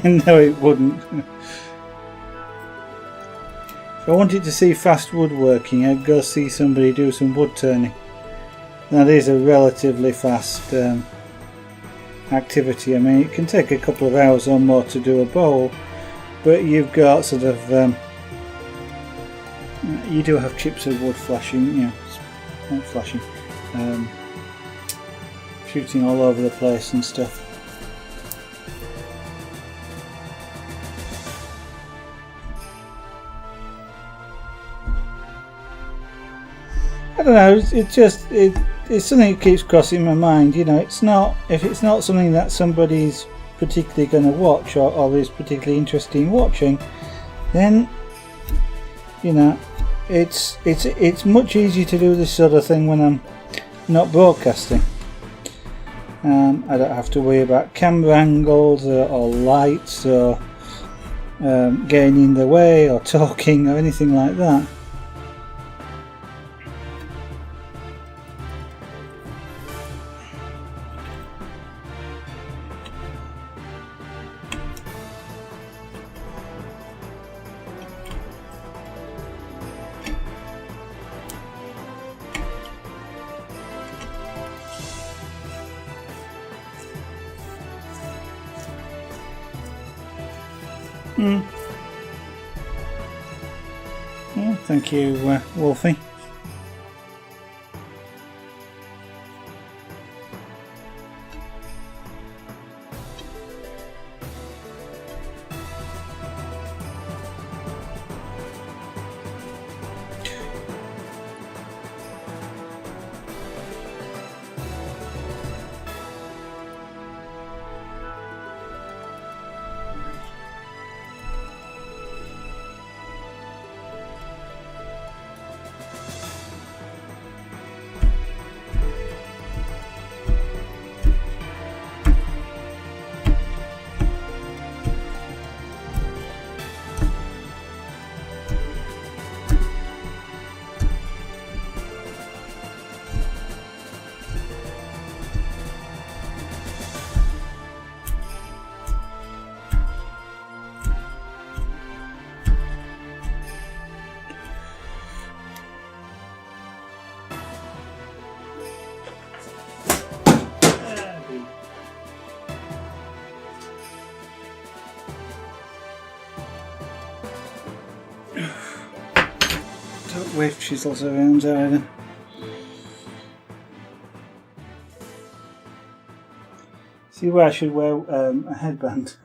No, it wouldn't. If I wanted to see fast woodworking, I'd go see somebody do some wood turning. That is a relatively fast activity. I mean, it can take a couple of hours or more to do a bowl, but you've got sort of you do have chips of wood flashing, you know, not flashing, shooting all over the place and stuff. I don't know. It's something that keeps crossing my mind. You know, it's not if it's not something that somebody's particularly going to watch or is particularly interested in watching, then you know, it's much easier to do this sort of thing when I'm not broadcasting. I don't have to worry about camera angles or lights or getting in the way or talking or anything like that. Well, thank you, Wolfie. Don't wave chisels around either. See where I should wear a headband.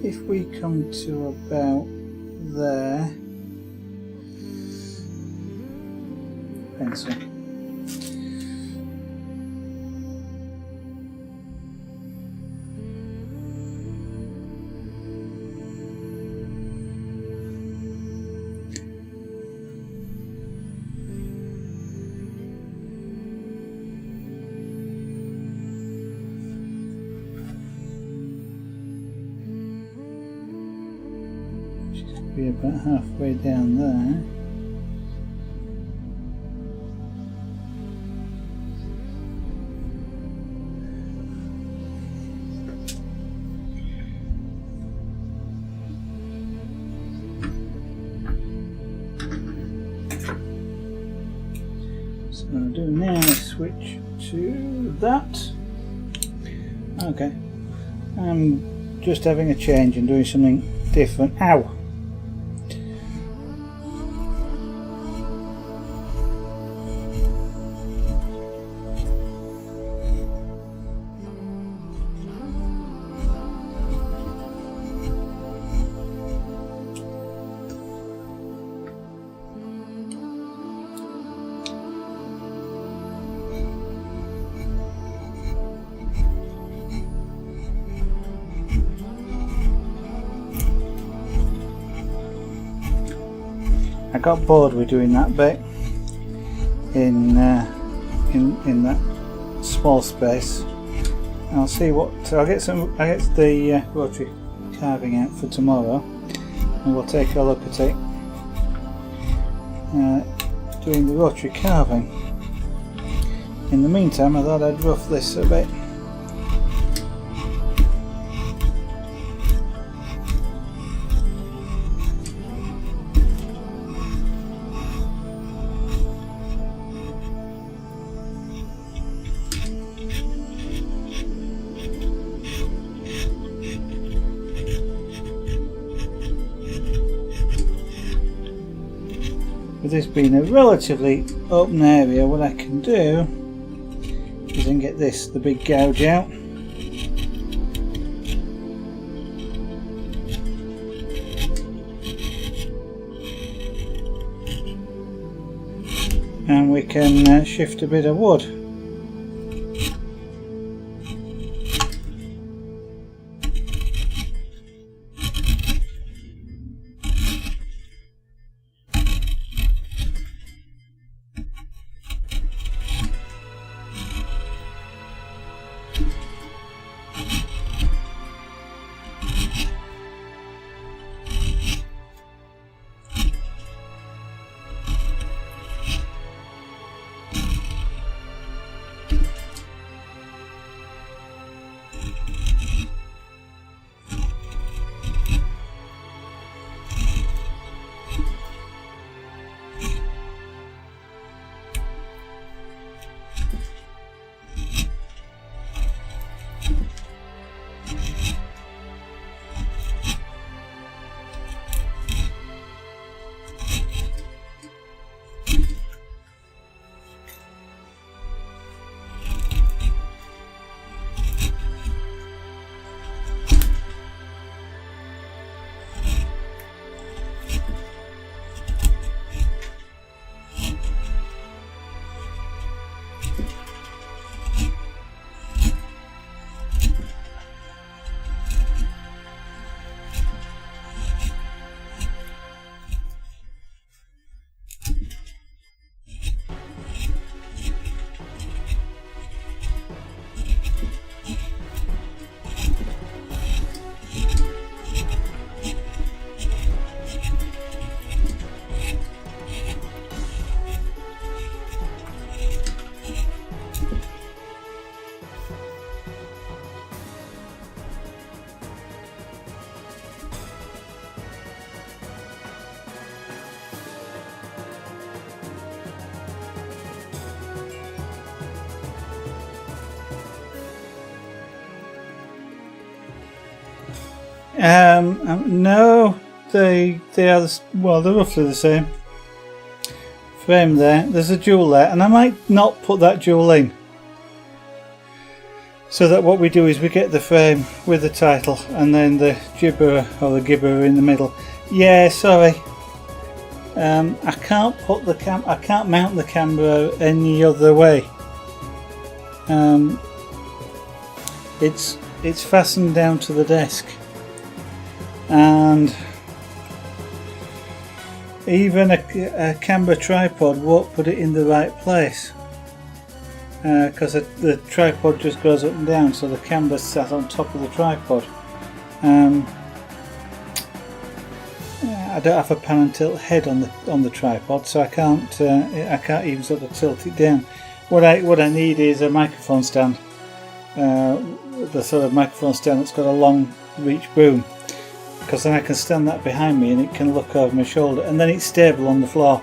If we come to about there, pencil. Be about halfway down there. So what I'll do now is switch to that. Okay, I'm just having a change and doing something different. Ow! I got bored with doing that bit in that small space. I'll see what I'll get the rotary carving out for tomorrow, and we'll take a look at it doing the rotary carving. In the meantime, I thought I'd rough this a bit. this being a relatively open area, what I can do is then get this, the big gouge out. And we can shift a bit of wood. No, they are well, they're roughly the same. Frame there. There's a jewel there, and I might not put that jewel in. So that what we do is we get the frame with the title, and then the Gibberer or the Gibberer in the middle. Yeah, sorry. I can't put the I can't mount the camera any other way. It's fastened down to the desk. And even a camera tripod won't put it in the right place because the tripod just goes up and down, so the camera's sat on top of the tripod. I don't have a pan and tilt head on the tripod, so I can't even sort of tilt it down. What I need is a microphone stand, the sort of microphone stand that's got a long reach boom, because then I can stand that behind me and it can look over my shoulder, and then it's stable on the floor.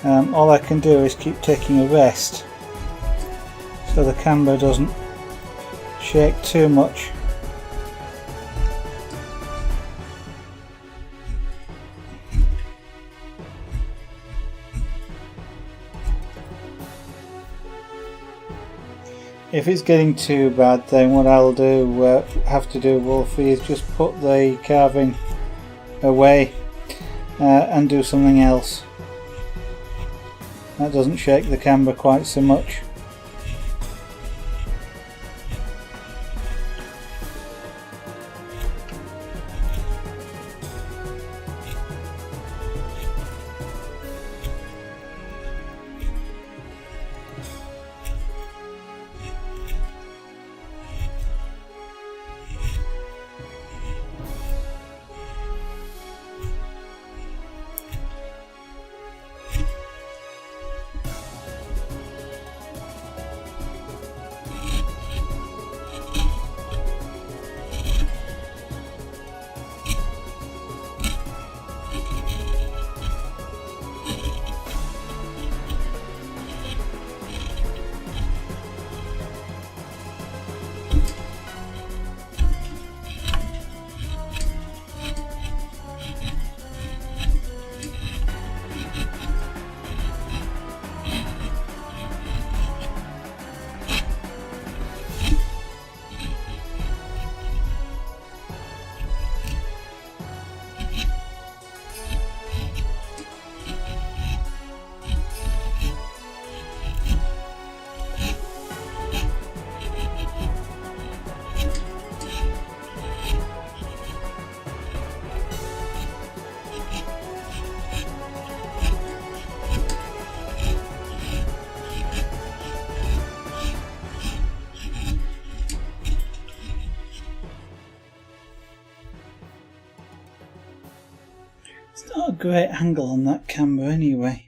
All I can do is keep taking a rest so the camera doesn't shake too much. If it's getting too bad, then what I'll do, have to do, Wolfie, is just put the carving away and do something else. That doesn't shake the camera quite so much. great angle on that camera anyway.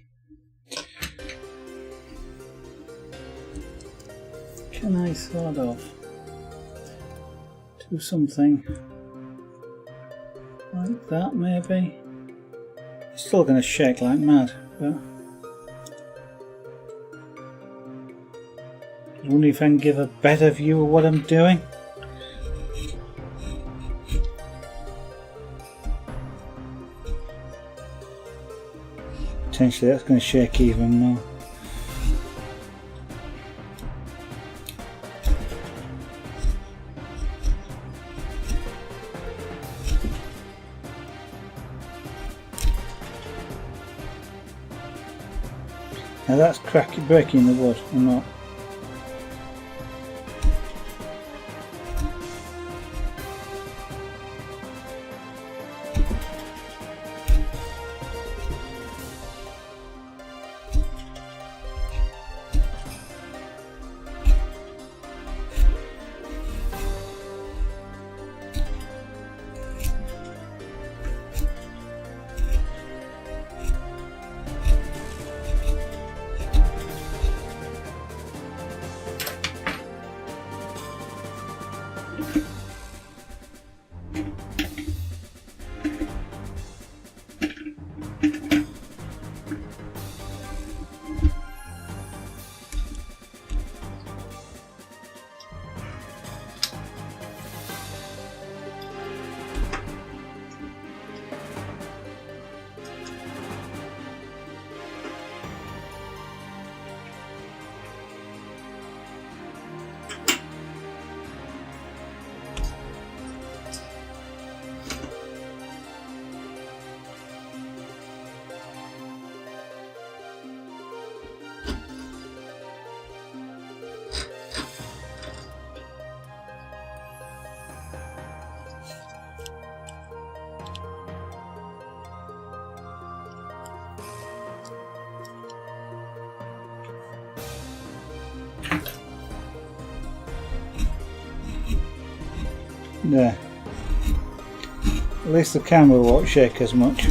Can I sort of do something like that maybe? It's still going to shake like mad, but I wonder if I can give a better view of what I'm doing. Potentially that's going to shake even more. Now that's breaking the wood, or not? There. At least the camera won't shake as much.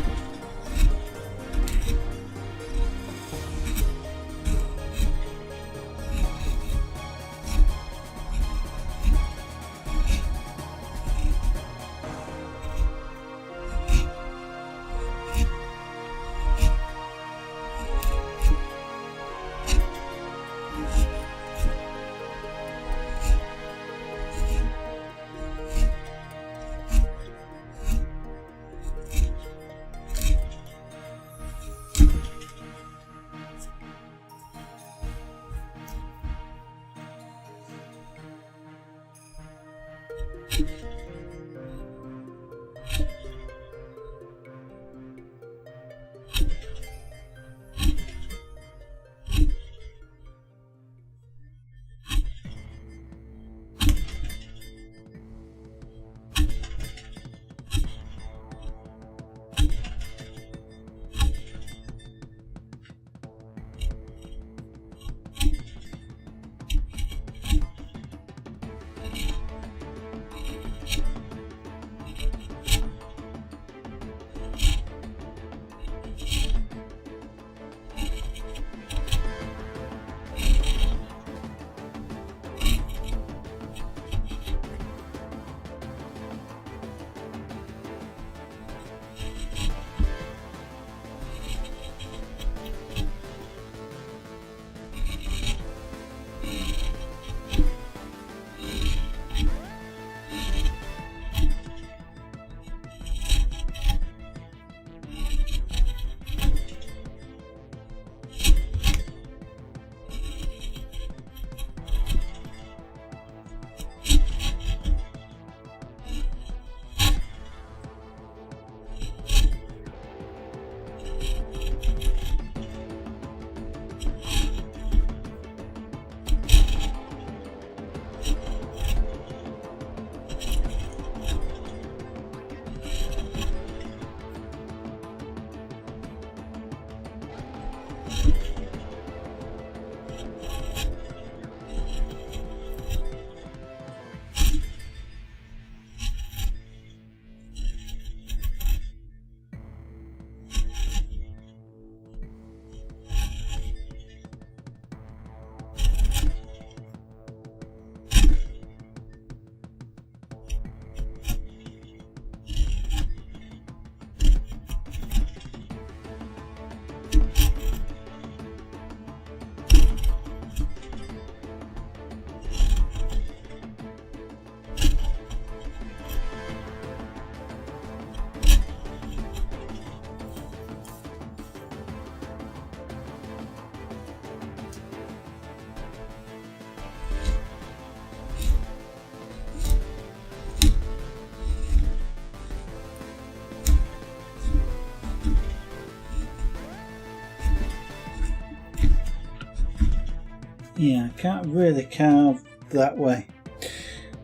Yeah, I can't really carve that way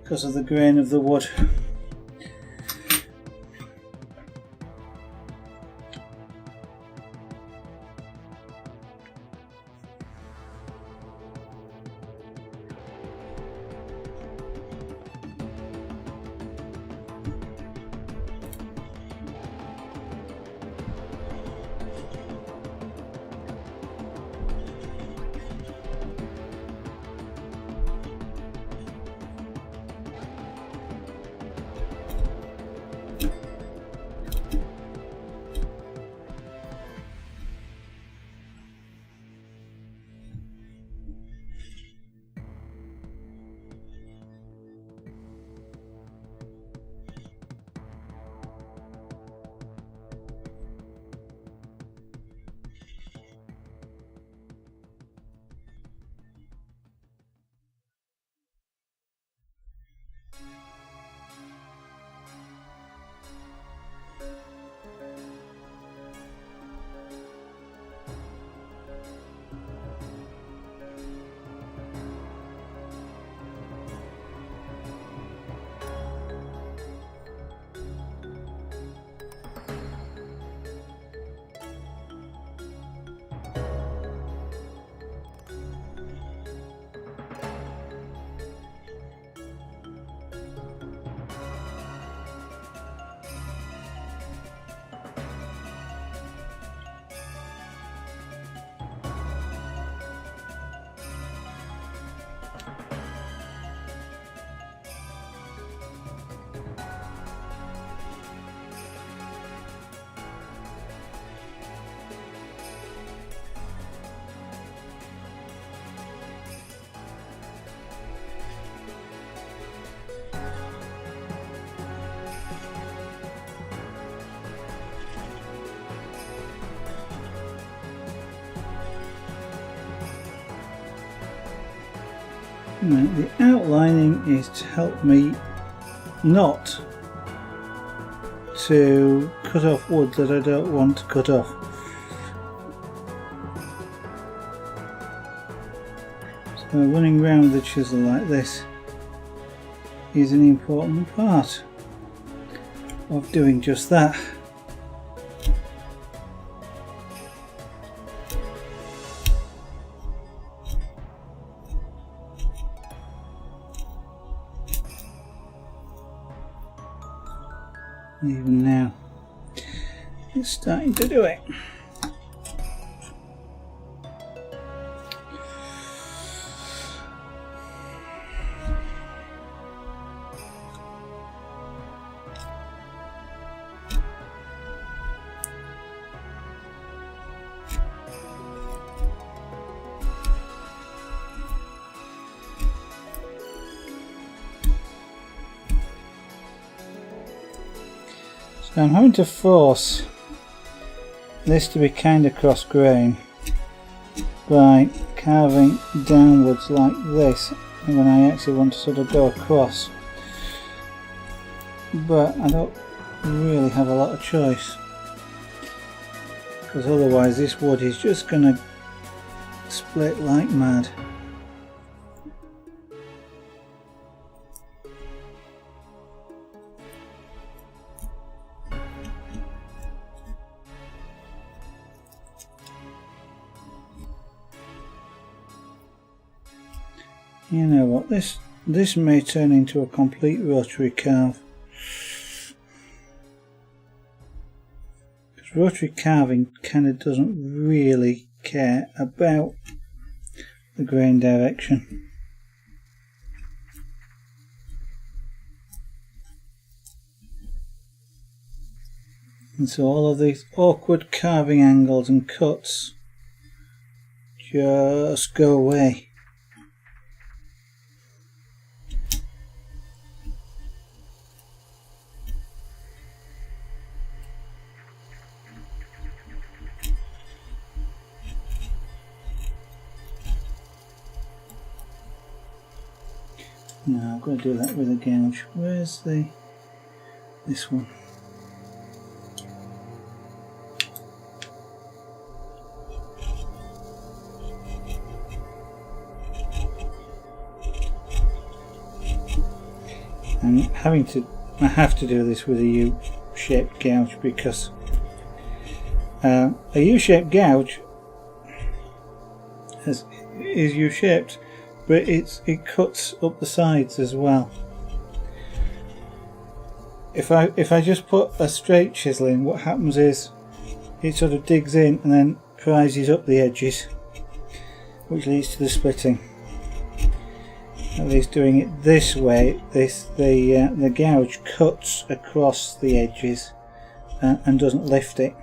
because of the grain of the wood. Now, the outlining is to help me not to cut off wood that I don't want to cut off. So running around with the chisel like this is an important part of doing just that. Even now, it's starting to do it. I'm having to force this to be kind of cross grain by carving downwards like this when I actually want to sort of go across, but I don't really have a lot of choice because otherwise this wood is just going to split like mad. You know what, this may turn into a complete rotary carve. Because rotary carving kind of doesn't really care about the grain direction. And so all of these awkward carving angles and cuts just go away. Now I've got to do that with a gouge. Where's this one? And I have to do this with a U-shaped gouge because a U-shaped gouge is U-shaped, but it cuts up the sides as well. If I just put a straight chisel in, what happens is it sort of digs in and then prizes up the edges, which leads to the splitting. At least doing it this way, the gouge cuts across the edges and doesn't lift it.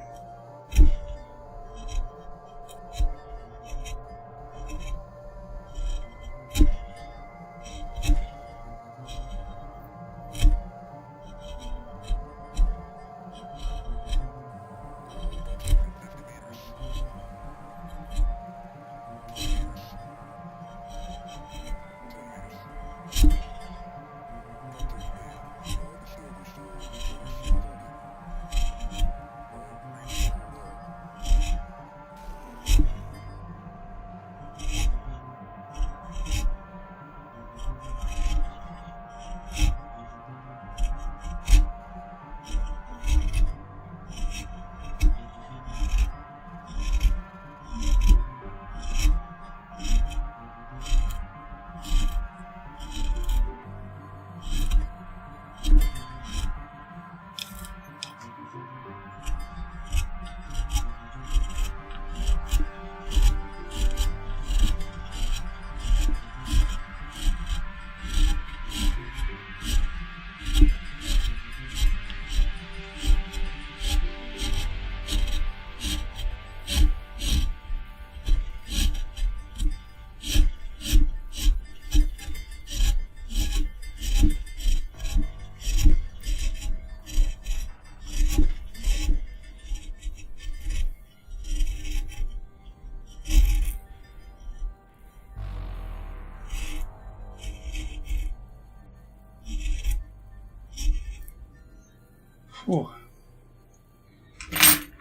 Oh.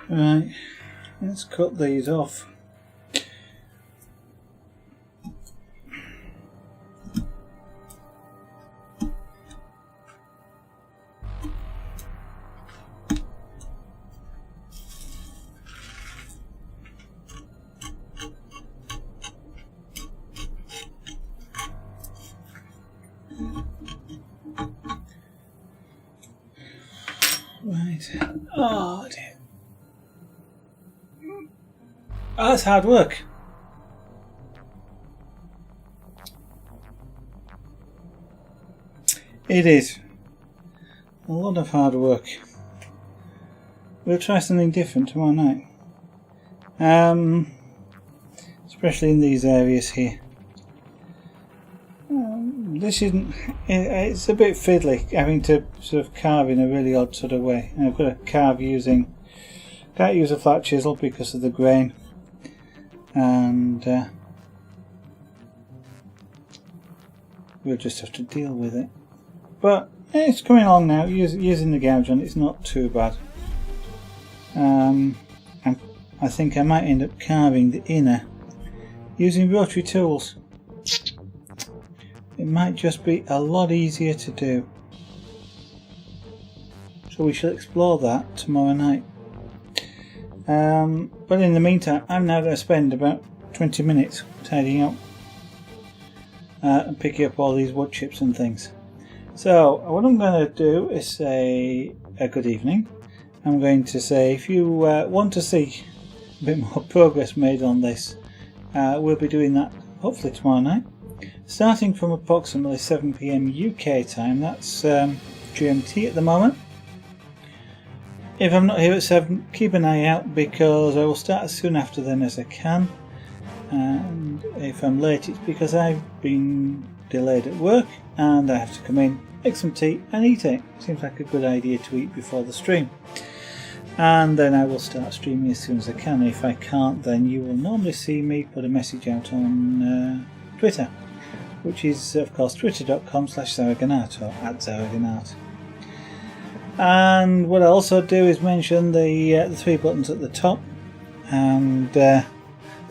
Right, let's cut these off. Right. Oh dear. Oh, that's hard work. It is. A lot of hard work. We'll try something different tomorrow night. Especially in these areas here. This isn't. It's a bit fiddly having to sort of carve in a really odd sort of way. And I've got to carve using. Can't use a flat chisel because of the grain, and we'll just have to deal with it. But it's coming along now. Using the gouge on it's not too bad. And I think I might end up carving the inner using rotary tools. It might just be a lot easier to do. So we shall explore that tomorrow night. But in the meantime, I'm now going to spend about 20 minutes tidying up and picking up all these wood chips and things. So what I'm going to do is say a good evening. I'm going to say if you want to see a bit more progress made on this, we'll be doing that hopefully tomorrow night. Starting from approximately 7 PM UK time, that's GMT at the moment. If I'm not here at 7, keep an eye out because I will start as soon after then as I can. And if I'm late, it's because I've been delayed at work and I have to come in, make some tea and eat it. Seems like a good idea to eat before the stream. And then I will start streaming as soon as I can. If I can't, then you will normally see me put a message out on Twitter, which is of course twitter.com/Zaraganaut or @Zaraganaut. And what I also do is mention the 3 buttons at the top and the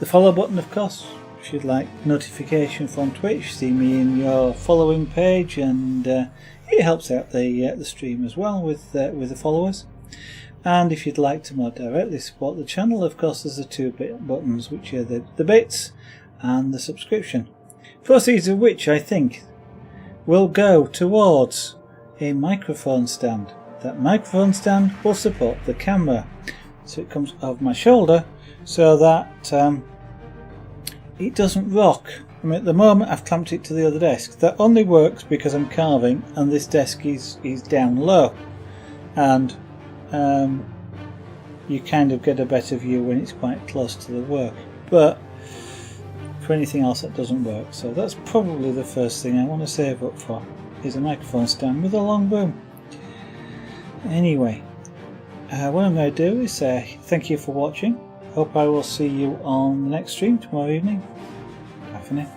follow button, of course, if you'd like notification from Twitch, see me in your following page, and it helps out the stream as well with the followers. And if you'd like to more directly support the channel, of course there's the two buttons, which are the bits and the subscription. Proceeds of which I think will go towards a microphone stand. That microphone stand will support the camera, so it comes over my shoulder so that it doesn't rock. I mean, at the moment I've clamped it to the other desk. That only works because I'm carving and this desk is down low, and you kind of get a better view when it's quite close to the work, but for anything else that doesn't work. So that's probably the first thing I want to save up for, is a microphone stand with a long boom. Anyway, what I'm going to do is say thank you for watching. Hope I will see you on the next stream tomorrow evening. Bye for now.